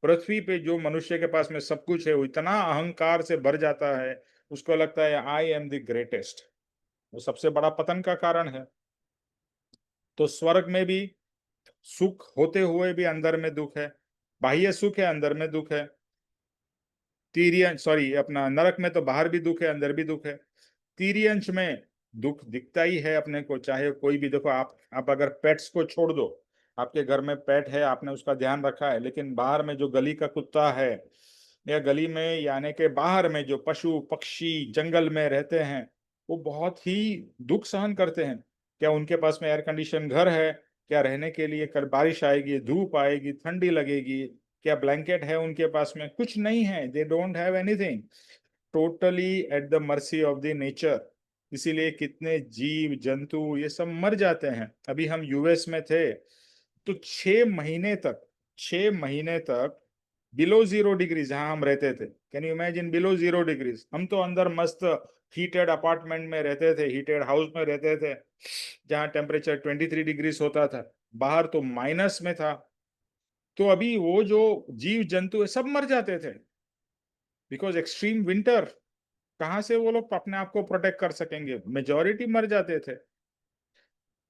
पृथ्वी पे जो मनुष्य के पास में सब कुछ है, वो इतना अहंकार से भर जाता है, उसको लगता है आई एम द ग्रेटेस्ट। वो सबसे बड़ा पतन का कारण है। तो स्वर्ग में भी सुख होते हुए भी अंदर में दुख है, बाह्य सुख है अंदर में दुख है। तीर्यंश सॉरी अपना नरक में तो बाहर भी दुख है अंदर भी दुख है। तीर्यंश में दुख दिखता ही है अपने को, चाहे कोई भी। देखो आप अगर पेट्स को छोड़ दो, आपके घर में पेट है, आपने उसका ध्यान रखा है, लेकिन बाहर में जो गली का कुत्ता है, या गली में यानी के बाहर में जो पशु पक्षी जंगल में रहते हैं, वो बहुत ही दुख सहन करते हैं। क्या उनके पास में एयर कंडीशन घर है? क्या रहने के लिए कल बारिश आएगी, धूप आएगी, ठंडी लगेगी? क्या ब्लैंकेट है उनके पास में? कुछ नहीं है। They don't have anything, totally at the mercy of the nature. इसीलिए कितने जीव जंतु ये सब मर जाते हैं। अभी हम यूएस में थे तो 6 महीने तक बिलो 0 डिग्री जहां हम रहते थे। Can you imagine, below 0 degrees. हम तो अंदर मस्त हीटेड अपार्टमेंट में रहते थे, हीटेड हाउस में रहते थे, जहां टेम्परेचर 23 डिग्रीज होता था, बाहर तो माइनस में था। तो अभी वो जो जीव जंतु है सब मर जाते थे, बिकॉज एक्सट्रीम विंटर। कहाँ से वो लोग अपने आप को प्रोटेक्ट कर सकेंगे? मेजॉरिटी मर जाते थे।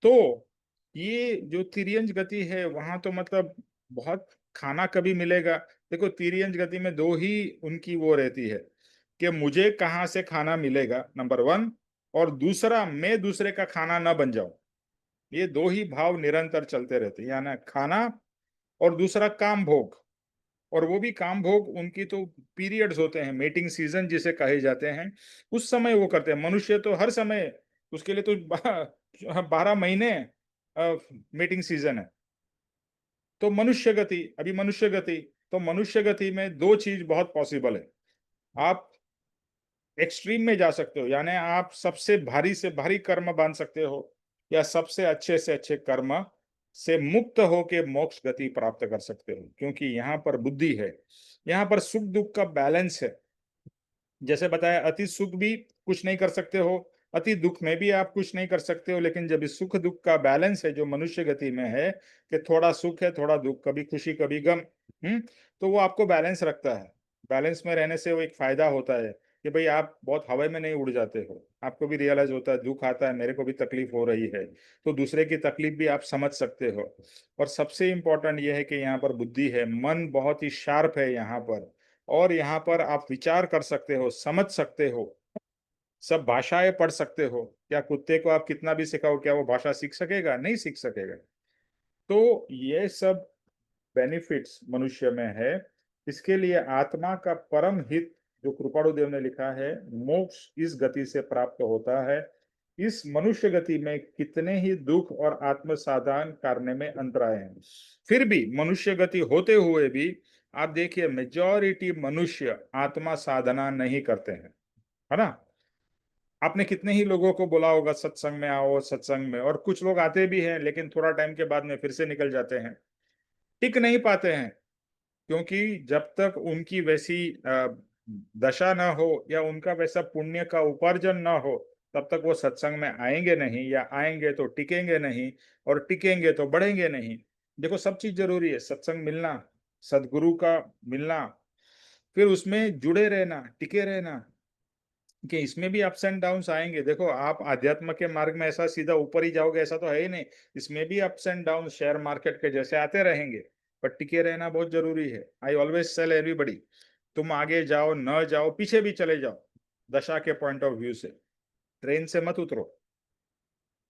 तो ये जो तिर्यंज गति है, वहां तो मतलब बहुत खाना कभी मिलेगा। देखो तिर्यंज गति में दो ही उनकी वो रहती है कि मुझे कहाँ से खाना मिलेगा, नंबर 1, और दूसरा मैं दूसरे का खाना ना बन जाऊं। ये दो ही भाव निरंतर चलते रहते हैं, यानी खाना और दूसरा काम भोग। और वो भी काम भोग उनकी तो पीरियड्स होते हैं, मेटिंग सीजन जिसे कहे जाते हैं, उस समय वो करते हैं। मनुष्य तो हर समय, उसके लिए तो 12 महीने मीटिंग सीजन है। तो मनुष्य गति, अभी मनुष्य गति, तो मनुष्य गति में दो चीज बहुत पॉसिबल है। आप एक्सट्रीम में जा सकते हो, यानी आप सबसे भारी से भारी कर्म बांध सकते हो, या सबसे अच्छे से अच्छे कर्म से मुक्त होके मोक्ष गति प्राप्त कर सकते हो। क्योंकि यहाँ पर बुद्धि है, यहाँ पर सुख दुख का बैलेंस है। जैसे बताया, अति सुख भी कुछ नहीं कर सकते हो, अति दुख में भी आप कुछ नहीं कर सकते हो। लेकिन जब इस सुख दुख का बैलेंस है जो मनुष्य गति में है, कि थोड़ा सुख है थोड़ा दुख, कभी खुशी कभी गम, तो वो आपको बैलेंस रखता है। बैलेंस में रहने से वो एक फायदा होता है कि भाई आप बहुत हवा में नहीं उड़ जाते हो। आपको भी रियलाइज होता है, दुख आता है, मेरे को भी तकलीफ हो रही है, तो दूसरे की तकलीफ भी आप समझ सकते हो। और सबसे इंपॉर्टेंट यह है कि यहाँ पर बुद्धि है, मन बहुत ही शार्प है यहाँ पर। और यहाँ पर आप विचार कर सकते हो, समझ सकते हो, सब भाषाएं पढ़ सकते हो। क्या कुत्ते को आप कितना भी सिखाओ, क्या वो भाषा सीख सकेगा? नहीं सीख सकेगा। तो ये सब बेनिफिट्स मनुष्य में है। इसके लिए आत्मा का परम हित, जो कृपाणु देव ने लिखा है, मोक्ष इस गति से प्राप्त होता है। इस मनुष्य गति में कितने ही दुख और आत्म साधन करने में अंतराय हैं, फिर भी मनुष्य गति होते हुए भी आप देखिए मेजॉरिटी मनुष्य आत्मा साधना नहीं करते हैं, है ना। आपने कितने ही लोगों को बोला होगा सत्संग में आओ, सत्संग में, और कुछ लोग आते भी हैं लेकिन थोड़ा टाइम के बाद में फिर से निकल जाते हैं, टिक नहीं पाते हैं। क्योंकि जब तक उनकी वैसी दशा ना हो या उनका वैसा पुण्य का उपार्जन ना हो, तब तक वो सत्संग में आएंगे नहीं, या आएंगे तो टिकेंगे नहीं, और टिकेंगे तो बढ़ेंगे नहीं। देखो सब चीज जरूरी है, सत्संग मिलना, सदगुरु का मिलना, फिर उसमें जुड़े रहना, टिके रहना, कि इसमें भी अप्स एंड डाउन्स आएंगे। देखो आप आध्यात्म के मार्ग में ऐसा सीधा ऊपर ही जाओगे ऐसा तो है ही नहीं, इसमें भी ups and down share market के जैसे आते रहेंगे। पर टिके रहना बहुत जरूरी है। आई ऑलवेज टेल एवरीबॉडी, तुम आगे जाओ न जाओ, पीछे भी चले जाओ, दशा के पॉइंट ऑफ व्यू से ट्रेन से मत उतरो।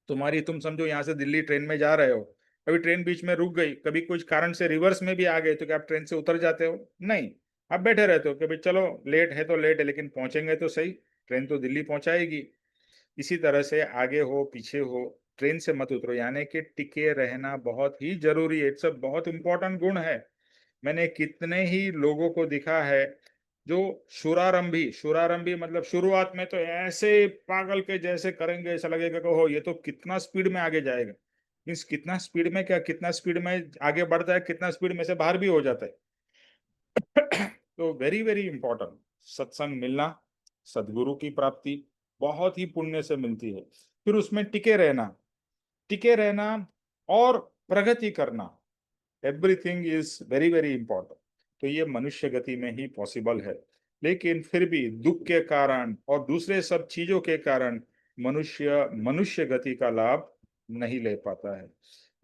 तुम समझो यहाँ से दिल्ली ट्रेन में जा रहे हो, कभी ट्रेन बीच में रुक गई, कभी कुछ कारण से रिवर्स में भी आ गए, तो क्या आप ट्रेन से उतर जाते हो? नहीं, आप बैठे रहते हो कि भाई चलो लेट है तो लेट है, लेकिन पहुंचेंगे तो सही, ट्रेन तो दिल्ली पहुंचाएगी। इसी तरह से आगे हो पीछे हो, ट्रेन से मत उतरो, यानी कि टिके रहना बहुत ही जरूरी है। इट्स अ बहुत इंपॉर्टेंट गुण है। मैंने कितने ही लोगों को दिखा है जो शुरारंभी मतलब शुरुआत में तो ऐसे पागल के जैसे करेंगे, ऐसा लगेगा कि हो ये तो कितना स्पीड में आगे जाएगा। मीन्स कितना स्पीड में क्या, कितना स्पीड में आगे बढ़ता है, कितना स्पीड में से बाहर भी हो जाता है। तो वेरी वेरी इंपॉर्टेंट, सत्संग मिलना, सदगुरु की प्राप्ति बहुत ही पुण्य से मिलती है। फिर उसमें टिके रहना और प्रगति करना, everything is very very important. तो ये मनुष्य गति में ही पॉसिबल है। लेकिन फिर भी दुख के कारण और दूसरे सब चीजों के कारण मनुष्य गति का लाभ नहीं ले पाता है।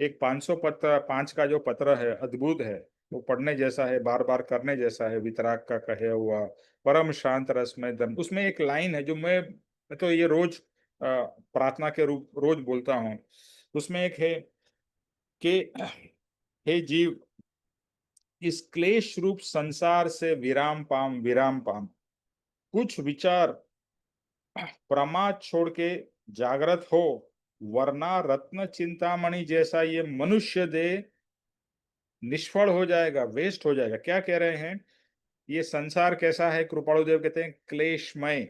एक 505 का जो पत्र है, अद्भुत है, वो पढ़ने जैसा है, बार बार करने जैसा है। वितराग का कहे हुआ परम शांत रस में दम, उसमें एक लाइन है जो मैं तो ये रोज प्रार्थना के रूप रोज बोलता हूँ। उसमें एक है कि हे जीव, इस क्लेश रूप संसार से विराम पाम, कुछ विचार प्रमाद छोड़ के जागृत हो, वरना रत्न चिंतामणि जैसा ये मनुष्य देह निष्फल हो जाएगा, वेस्ट हो जाएगा। क्या कह रहे हैं? ये संसार कैसा है? कृपाणु देव कहते हैं क्लेशमय।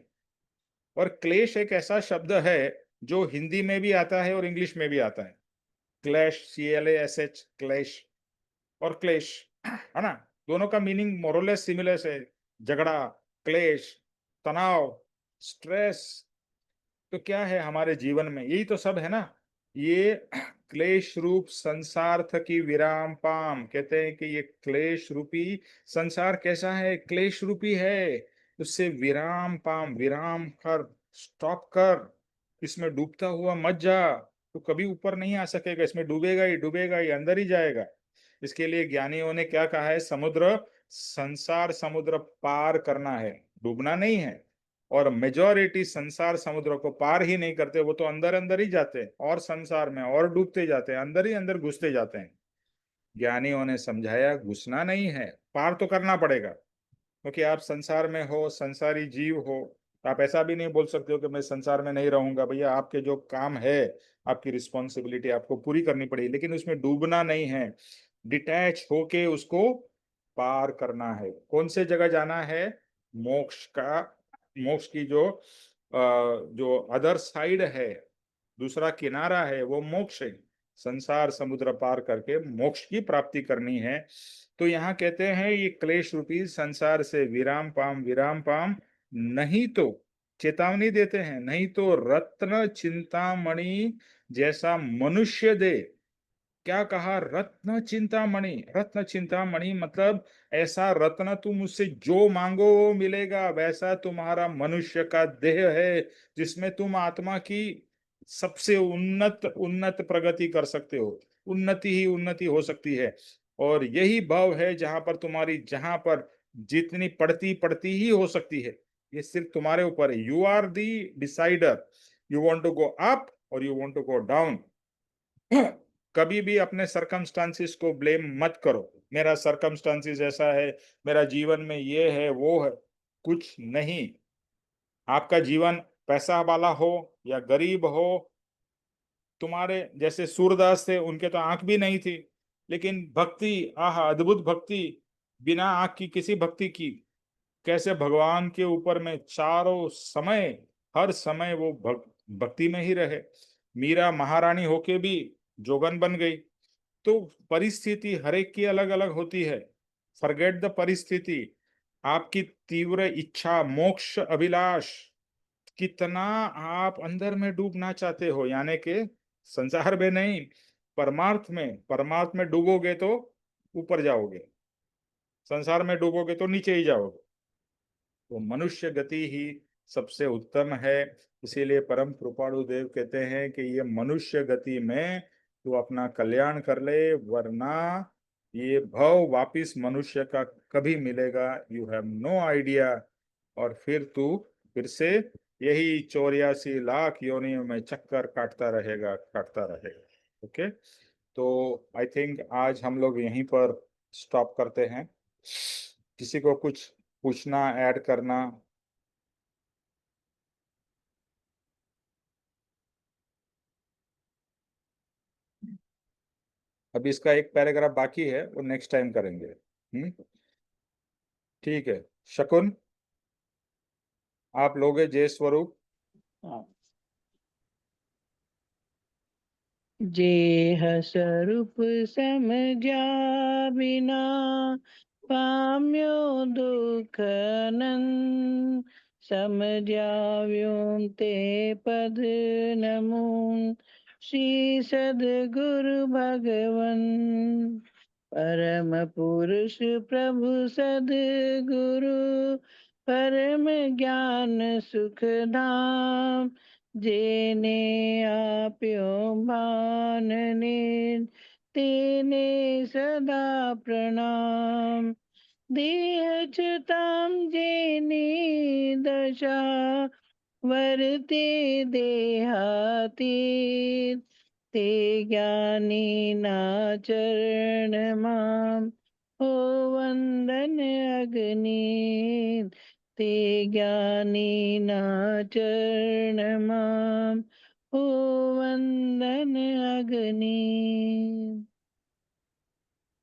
और क्लेश एक ऐसा शब्द है जो हिंदी में भी आता है और इंग्लिश में भी आता है। क्लैश, CLASH, क्लैश और क्लेश, है ना? दोनों का मीनिंग मोरलेस सिमिलर है। झगड़ा, क्लेश, तनाव, स्ट्रेस। तो क्या है हमारे जीवन में? यही तो सब है ना। ये क्लेश रूप संसार थकी विराम पाम, कहते हैं कि ये क्लेश रूपी संसार कैसा है? क्लेश रूपी है। उससे विराम पाम, विराम कर, स्टॉप कर, इसमें डूबता हुआ मत जा। तो कभी ऊपर नहीं आ सकेगा, इसमें डूबेगा ही, अंदर ही जाएगा। इसके लिए ज्ञानियों ने क्या कहा है? संसार समुद्र पार करना है, डूबना नहीं है। और मेजॉरिटी संसार समुद्र को पार ही नहीं करते, वो तो अंदर अंदर ही जाते हैं और संसार में और डूबते जाते हैं, अंदर ही अंदर घुसते जाते हैं। ज्ञानियों ने समझाया घुसना नहीं है, पार तो करना पड़ेगा, क्योंकि आप संसार में हो, संसारी जीव हो। आप ऐसा भी नहीं बोल सकते हो कि मैं संसार में नहीं रहूंगा। भैया, आपके जो काम है, आपकी रिस्पॉन्सिबिलिटी आपको पूरी करनी पड़ेगी, लेकिन उसमें डूबना नहीं है। डिटैच होके उसको पार करना है। कौन से जगह जाना है? मोक्ष की जो अदर साइड है, दूसरा किनारा है, वो मोक्ष है। संसार समुद्र पार करके मोक्ष की प्राप्ति करनी है। तो यहाँ कहते हैं ये क्लेश रूपी संसार से विराम पाम, नहीं तो चेतावनी देते हैं, नहीं तो रत्न चिंतामणि जैसा मनुष्य दे। क्या कहा? रत्न चिंतामणि मतलब ऐसा रत्न तुम उससे जो मांगो वो मिलेगा, वैसा तुम्हारा मनुष्य का देह है, जिसमें तुम आत्मा की सबसे उन्नत उन्नत प्रगति कर सकते हो। उन्नति ही उन्नति हो सकती है। और यही भाव है जहां पर जितनी पड़ती पड़ती ही हो सकती है। ये सिर्फ तुम्हारे ऊपर है। You are the decider, you want to go up और you want to go down. कभी भी अपने सरकमस्टांसिस को ब्लेम मत करो, मेरा सरकमस्टांसिस ऐसा है, मेरा जीवन में ये है वो है। कुछ नहीं। आपका जीवन पैसा वाला हो या गरीब हो, तुम्हारे जैसे सूरदास थे, उनके तो आंख भी नहीं थी, लेकिन भक्ति, आह अद्भुत भक्ति, बिना आंख की किसी भक्ति की, कैसे भगवान के ऊपर में चारों समय, हर समय वो भक्ति में ही रहे। मीरा महारानी होके भी जोगन बन गई। तो परिस्थिति हर एक की अलग अलग होती है। फॉरगेट द परिस्थिति। आपकी तीव्र इच्छा, मोक्ष अभिलाष, कितना आप अंदर में डूबना चाहते हो, यानी कि संसार में नहीं, परमार्थ में डूबोगे तो ऊपर जाओगे, संसार में डूबोगे तो नीचे ही जाओगे। तो मनुष्य गति ही सबसे उत्तम है। इसीलिए परम कृपाणु देव कहते हैं कि ये मनुष्य गति में तू अपना कल्याण कर ले, वरना ये भव वापिस मनुष्य का कभी मिलेगा, यू हैव नो आइडिया। और फिर से यही 84 लाख योनियों में चक्कर काटता रहेगा। ओके। तो आई थिंक आज हम लोग यहीं पर स्टॉप करते हैं। किसी को कुछ पूछना, ऐड करना? अभी इसका एक पैराग्राफ बाकी है, वो नेक्स्ट टाइम करेंगे। ठीक है। शकुन, आप लोगे जय स्वरूप? जेह स्वरूप समझा बिना पाम्यो दुख नन समझाव्यों ते पद नमून श्री सद्गुरु भगवन परम पुरुष प्रभु सद्गुरु परम ज्ञान सुख धाम जेने आप्यो मानने तेने सदा प्रणाम देह चताम जेने दशा वर्ते देहातीत ते ज्ञानी नाचरण माम हो वंदन अग्नि ते ज्ञानी नाचरण माम हो वंदन अग्नि।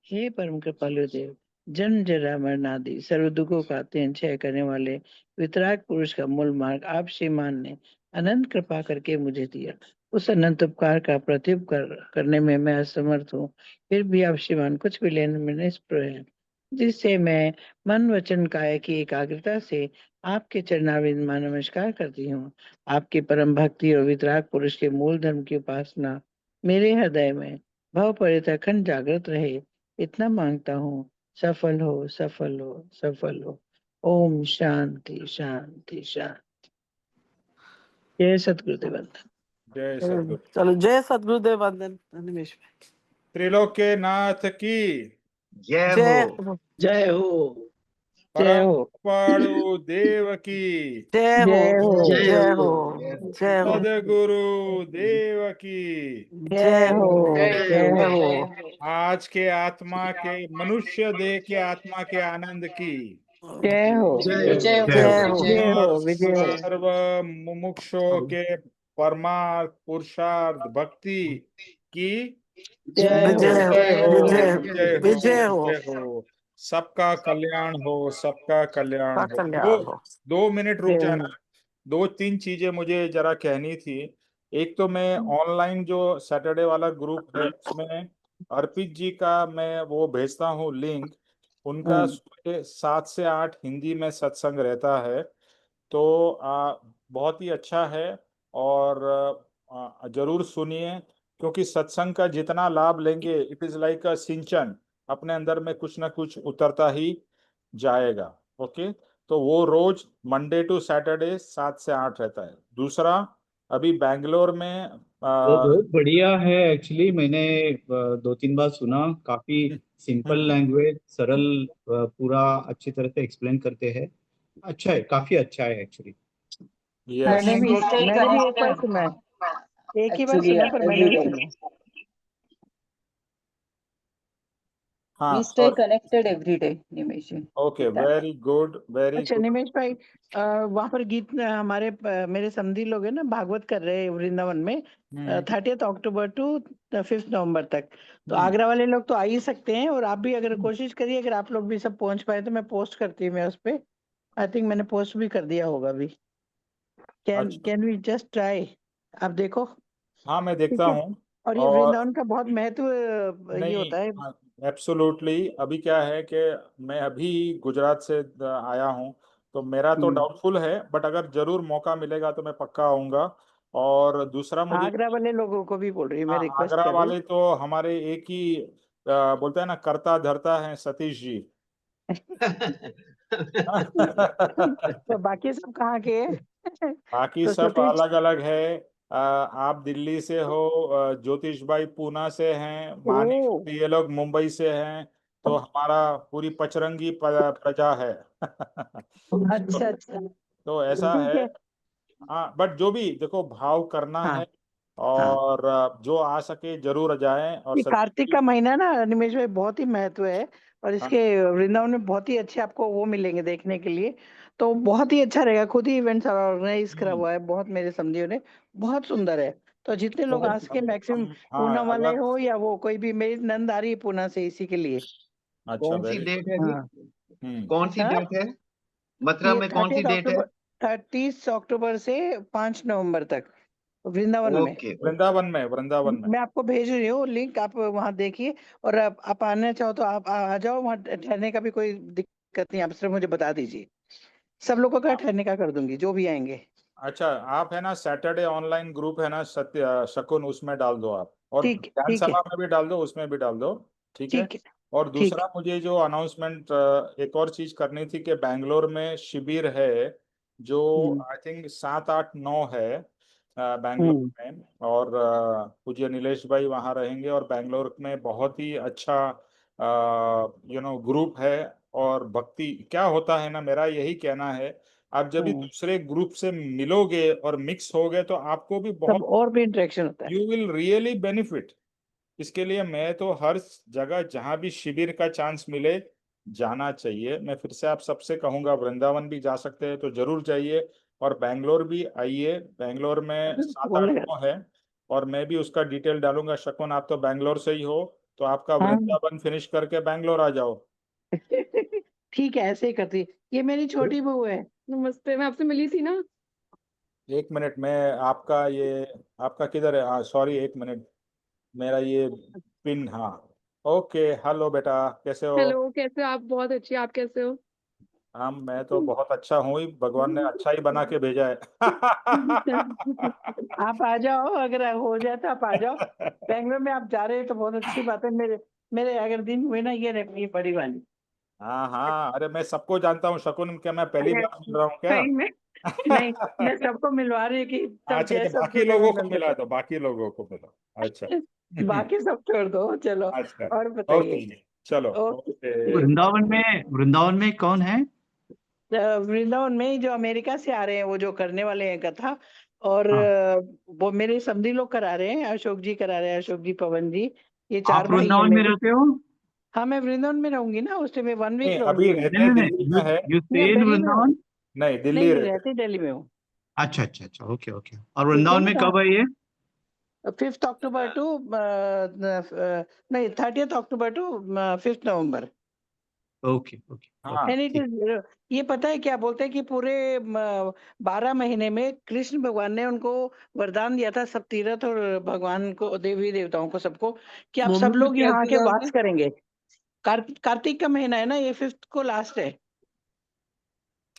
हे परम कृपालु देव, जन्म जरा मरण आदि सर्व दुखों का अत्यंत क्षय करने वाले वितराग पुरुष का मूल मार्ग आप श्रीमान ने अनंत कृपा करके मुझे दिया। उस अनंत उपकार का प्रतिउपकार करने में मैं असमर्थ हूँ, फिर भी आप श्रीमान कुछ भी लेने में निष्प्रभ हैं, जिससे मैं मन वचन काया की एकाग्रता से आपके चरणारविंद में नमस्कार करती हूँ। आपकी परम भक्ति और वितराग पुरुष के मूल धर्म की उपासना मेरे हृदय में भव परित अखंड जागृत रहे, इतना मांगता हूँ। सफल हो, सफल हो, सफल हो। ओम शांति शांति शांति। जय सतगुरुदेव वंदन। जय सद्गुरु। चलो जय सद्गुरुदेव वंदन निमेश भाई। त्रिलोक्यनाथ की जय जय हो। जय हो। जय परम हो, कृपालु देव की जय हो, जय हो, जय हो, जय हो, सद्गुरु देव की जय हो, जय जय हो, हो, आज के आत्मा के मनुष्य देह के आत्मा के आनंद की जय हो, जय हो। जय हो, विजय हो, और विजय हो। सर्व मुमुक्षुओं के परमार्थ पुरुषार्थ भक्ति की जय हो। विजय हो, जय हो, विजय हो, विजय हो, विजय हो, विजय हो। सबका कल्याण हो, सबका कल्याण का हो। कल्याण हो। 2 मिनट रुक जय जाना। हो। 2-3 चीजें मुझे जरा कहनी थी। एक तो मैं ऑनलाइन जो सैटरडे वाला ग्रुप है उसमें अर्पित जी का मैं वो भेजता हूँ लिंक। उनका सुबह 7 से 8 हिंदी में सत्संग रहता है, तो बहुत ही अच्छा है। और जरूर सुनिए, क्योंकि सत्संग का जितना लाभ लेंगे इट इज लाइक अ सिंचन, अपने अंदर में कुछ ना कुछ उतरता ही जाएगा। ओके, तो वो रोज मंडे टू सैटरडे 7 से 8 रहता है। दूसरा, अभी बैंगलोर में वो बहुत बढ़िया है एक्चुअली। मैंने 2-3 बार सुना। काफी सिंपल लैंग्वेज, सरल, पूरा अच्छी तरह से एक्सप्लेन करते हैं। अच्छा है, काफी अच्छा है एक्चुअली। यस, मैंने भी एक बार सुना है, एक ही बार Actually, सुना, पर मैंने भी सुना। हाँ, We stay connected every day, Nimesh ji. Okay, with that. Very good, very अच्छा गुड। निमेश भाई, वहाँ पर गीत हमारे मेरे समधी लोग हैं ना, भागवत कर रहे हैं वृंदावन में 30 अक्टूबर टू 5 नवंबर तक। तो आगरा वाले लोग तो आ ही सकते हैं, और आप भी अगर कोशिश करिए, अगर आप लोग भी सब पहुंच पाए तो मैं पोस्ट करती हूँ, मैं उस पे आई थिंक मैंने पोस्ट भी कर दिया होगा अभी। कैन वी जस्ट ट्राई, आप देखो। हाँ, मैं ठीक देखता है, हूँ। और ये और वृंदावन का बहुत महत्व ये नहीं, होता है। एब्सोल्युटली। अभी क्या है कि मैं अभी गुजरात से आया हूँ, तो मेरा तो डाउटफुल है, बट अगर जरूर मौका मिलेगा तो मैं पक्का आऊंगा। और दूसरा मुझे, आगरा वाले लोगों को भी बोल रही हूँ, मैं रिक्वेस्ट आगरा कर रही वाले तो हमारे एक ही बोलते हैं ना, करता धरता है, सतीश जी। हूँ। तो बाकी सब कहाँ के हैं? बाकी तो सब सतीश, अलग अलग है। आप दिल्ली से हो, ज्योतिष भाई पूना से हैं, ओ मानिक ये लोग मुंबई से हैं। तो हमारा पूरी पचरंगी प्रजा है। अच्छा अच्छा, तो ऐसा ठीक है। है। हाँ, बट जो भी देखो, भाव करना हाँ है। और जो आ सके जरूर जाएं। और ये कार्तिक का महीना ना निमेश भाई बहुत ही महत्व है, और इसके वृंदावन में बहुत ही अच्छे आपको वो मिलेंगे देखने के लिए, तो बहुत ही अच्छा रहेगा। खुद ही इवेंट्स ऑर्गेनाइज करा हुआ है बहुत मेरे समझियों ने, बहुत सुंदर है। तो जितने लोग आ सके मैक्सिमम, पूना वाले अगर हो या वो कोई भी, मेरी नंद आ रही है पूना से इसी के लिए। अच्छा, कौन सी वेरी डेट है जी? हाँ कौन सी हाँ? डेट है? मथुरा ये में कौन सी 30 डेट है? अक्टूबर 30 अक्टूबर से 5 नवंबर तक वृंदावन में। Okay okay. वृंदावन में मैं आपको भेज रही हूँ लिंक, आप वहाँ देखिए, और आप आना चाहो तो आप आ जाओ। वहाँ ठहरने का भी कोई दिक्कत नहीं, आप सिर्फ मुझे बता दीजिए, सब लोगों का ठहरने का कर दूंगी जो भी आएंगे। अच्छा, आप है ना सैटरडे ऑनलाइन ग्रुप है ना सत्य शकुन, उसमें डाल दो आप, और ठीक ज्ञान ठीक है सभा में भी डाल दो, उसमें भी डाल दो। ठीक है। ठीक है और ठीक दूसरा मुझे जो अनाउंसमेंट एक और चीज करनी थी कि बैंगलोर में शिविर है जो हम्म आई थिंक 7, 8, 9 है बैंगलोर हम्म में। और पूज्य नीलेश भाई वहाँ रहेंगे, और बैंगलोर में बहुत ही अच्छा ग्रुप है। और भक्ति क्या होता है ना, मेरा यही कहना है, आप जब भी हम्म। दूसरे ग्रुप से मिलोगे और मिक्स होगे तो आपको भी तब बहुत, और भी इंटरेक्शन होता है। You will really benefit. इसके लिए मैं तो हर जगह जहां भी शिविर का चांस मिले जाना चाहिए। मैं फिर से आप सबसे कहूंगा, वृंदावन भी जा सकते हैं तो जरूर जाइए, और बैंगलोर भी आइए। बैंगलोर में 7, 8, 9 है, और मैं भी उसका डिटेल डालूंगा। शकुन, आप तो बैंगलोर से ही हो, तो आपका हाँ वृंदावन फिनिश करके बैंगलोर आ जाओ। ठीक है, ऐसे ही करती। ये मेरी छोटी बहू है। नमस्ते, मैं आपसे मिली थी ना। 1 मिनट में आपका ये, आपका किधर है? हाँ सॉरी, 1 मिनट, मेरा ये पिन, हाँ। ओके, हेलो बेटा, कैसे हो? हेलो, कैसे हो आप? बहुत अच्छी, आप कैसे हो? हम, मैं तो बहुत अच्छा हूँ ही, भगवान ने अच्छा ही बना के भेजा है। आप आ जाओ, अगर हो जाए तो आप आ जाओ। बैंगलोर में आप जा रहे हैं तो बहुत अच्छी बात है। मेरे मेरे अगर दिन हुए ना, ये बड़ी वाली। हाँ हाँ, अरे मैं सबको जानता हूँ शकुन, क्या मैं पहली अरे बार मिल रहा हूँ क्या? सही में नहीं, मैं सबको मिलवा रही हूँ कि सब अच्छा, जय तो बाकी सतगुरुदेव लोगों को वंदन मिला करते दो, बाकी लोगों को मिला। अच्छा। हैं। बाकी सब छोड़ दो, चलो अच्छा, और ओके बताइए। जी, चलो, ओके ओके। ठीक। वृंदावन में कौन है? वृंदावन में जो अमेरिका से आ रहे हैं, वो जो करने वाले हैं कथा, और हाँ, वो मेरे समधी लोग करा रहे हैं। अशोक जी करा रहे हैं, अशोक जी, पवन जी, ये 4 आप भाई हैं वृंदावन में मेरे। रहते हो? हाँ, मैं वृंदावन में रहूंगी ना, उस टाइम में 1 वीक नहीं, अभी रहूंगी मैं। रहते दिल्ली में है। यू नहीं, स्टे अब इन दिल्ली में हूँ। वृंदावन? नहीं, नहीं दिल्ली नहीं, रहते। रहती दिल्ली में हूँ। अच्छा अच्छा अच्छा, ओके ओके। और ठीक है वृंदावन में ना। कब है ये? 5 अक्टूबर टू नहीं, 30 अक्टूबर टू 5 नवंबर। ओके ओके हाँ, ओके, एंड इट ठीक। इज, ये पता है क्या बोलते हैं कि पूरे 12 महीने में कृष्ण भगवान ने उनको वरदान दिया था, सब तीर्थ और भगवान को, देवी देवताओं को, सबको, कि आप सब मम्मी लोग यहाँ कैसे आके जाते वास करेंगे। कार्तिक का महीना है ना, ये 5 को लास्ट है।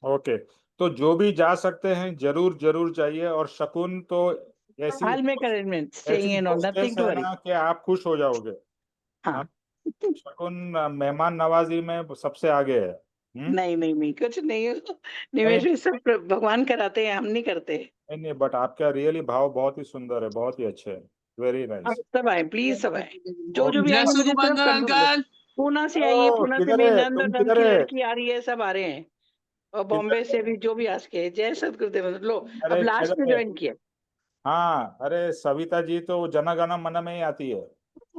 ओके। तो जो भी जा सकते हैं जरूर जरूर जाइए। और शकुन तो ऐसी I'll make arrangements, ऐसी staying and all, hostess nothing to है worry। ना कि आप खुश हो जाओगे। हाँ, हाँ शकुन मेहमान नवाजी में सबसे आगे है। नहीं नहीं नहीं, कुछ नहीं। नहीं निवेश भी सब भगवान कराते हैं, हम नहीं करते। नहीं नहीं, बट आपका रियली भाव बहुत ही सुंदर है, बहुत ही अच्छे है। वेरी आप नाइस। सब आए, प्लीज सब आए, जो भी ओके। जय आएंगे मुझे सिर्फ सुखबंदर कंफर्म कर। अंकल। पूना से आइए, ओ, पूना से किधर मेरी है नंद और तुम, नंद किधर की है? लड़की आ रही है, सब आ रहे हैं। और बॉम्बे किधर से है? भी जो भी आ सके, जय सतगुरुदेव। लो, अब अरे लास्ट में किधर है? ज्वाइन किया। हाँ, अरे सविता जी तो जन गण मन में ही आती है।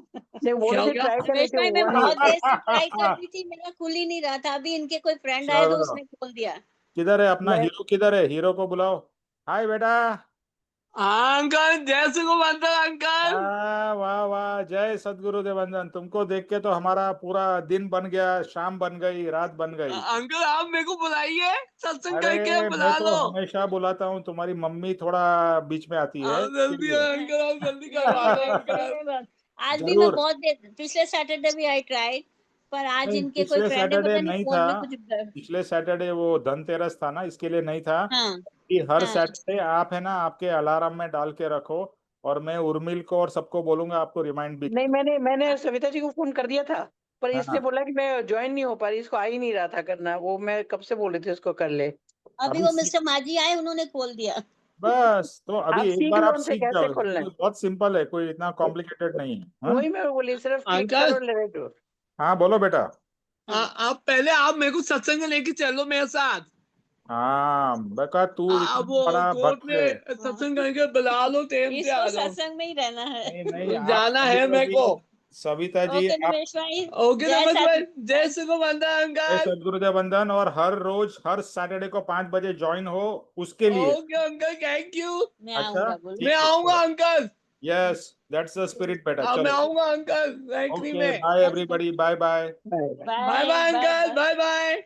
नहीं, वो क्या हो से गया? ट्राई कर रमेश लेते, भाई, मैं हुआ नहीं। बहुत देर से ट्राई कर रही थी, मेरा खुल ही नहीं रहा था। अभी इनके कोई फ्रेंड आए तो चलो, उसने खोल दिया। किधर है अपना मैं हीरो, किधर है? हीरो को बुलाओ। हाय बेटा। हाँ अंकल, जय सुखबंदर अंकल। वाह वाह, जय सदगुरु देवंदन। तुमको देख के तो हमारा पूरा दिन बन गया, शाम बन गई, रात बन गई। अंकल आप मेरे को बुलाइए, सत्संग करके अरे मैं बुला तो लो। हमेशा बुलाता हूँ, तुम्हारी मम्मी थोड़ा बीच में आती है आप जल्दी इसलिए। अंकल, आप जल्दी करवा दो अंकल। आज भी मैं जरूर। बहुत देर, पिछले सैटरडे भी आई ट्राई, पर आज नहीं, इनके कोई पिछले फ्रेंड है, सैटरडे पता नहीं नहीं फोन था। में कुछ। पिछले सैटरडे वो धनतेरस था ना, इसके लिए नहीं था। हाँ कि हर हाँ। सैटरडे आप है ना, आपके अलार्म में डाल के रखो, और मैं उर्मिल को और सबको बोलूंगा आपको रिमाइंड भी। नहीं, मैंने सविता जी को फोन कर दिया था, पर इसने हाँ, बोला कि मैं ज्वाइन नहीं हो पा रही, इसको आ ही नहीं रहा था करना। वो मैं कब से बोल रही थी उसको कर ले। अभी अभी वो मिस्टर माझी आए, उन्होंने खोल दिया। बस तो अभी आप एक सीख बार लो आप उनसे सीख कैसे जाओ, खोलना है। बहुत सिंपल है, कोई इतना कॉम्प्लिकेटेड नहीं है। हाँ, वही मैं बोली, सिर्फ क्लिक अंकल करो, ले दो। हाँ बोलो बेटा। आप पहले, आप मेरे को सत्संग लेके चलो मेरे साथ। हाँ बेटा तू इतना वो बड़ा कोर्ट भक्त में है। सत्संग करके बुला लो टाइम से आ इसको जाओ। सत्संग में ही रहना है। नहीं नहीं आप जाना है सविता मेरे जी, को। सविता जी ओके आप निमेश भाई, ओके जय नमस्ते भाई, सत जय श्री गोविंद जय अंकल। सदगुरुदेव वंदन, और हर रोज हर सैटरडे को 5 बजे ज्वाइन हो उसके लिए। Okay uncle, thank you. मैं अच्छा आऊंगा बोलो। ठीक मैं है आऊंगा चलो। Uncle. Yes that's the spirit बेटा, हाँ मैं चलो। आऊंगा अंकल, राइटरी ओके में। Bye everybody, bye bye. Bye bye. Bye bye bye uncle, bye. Bye bye.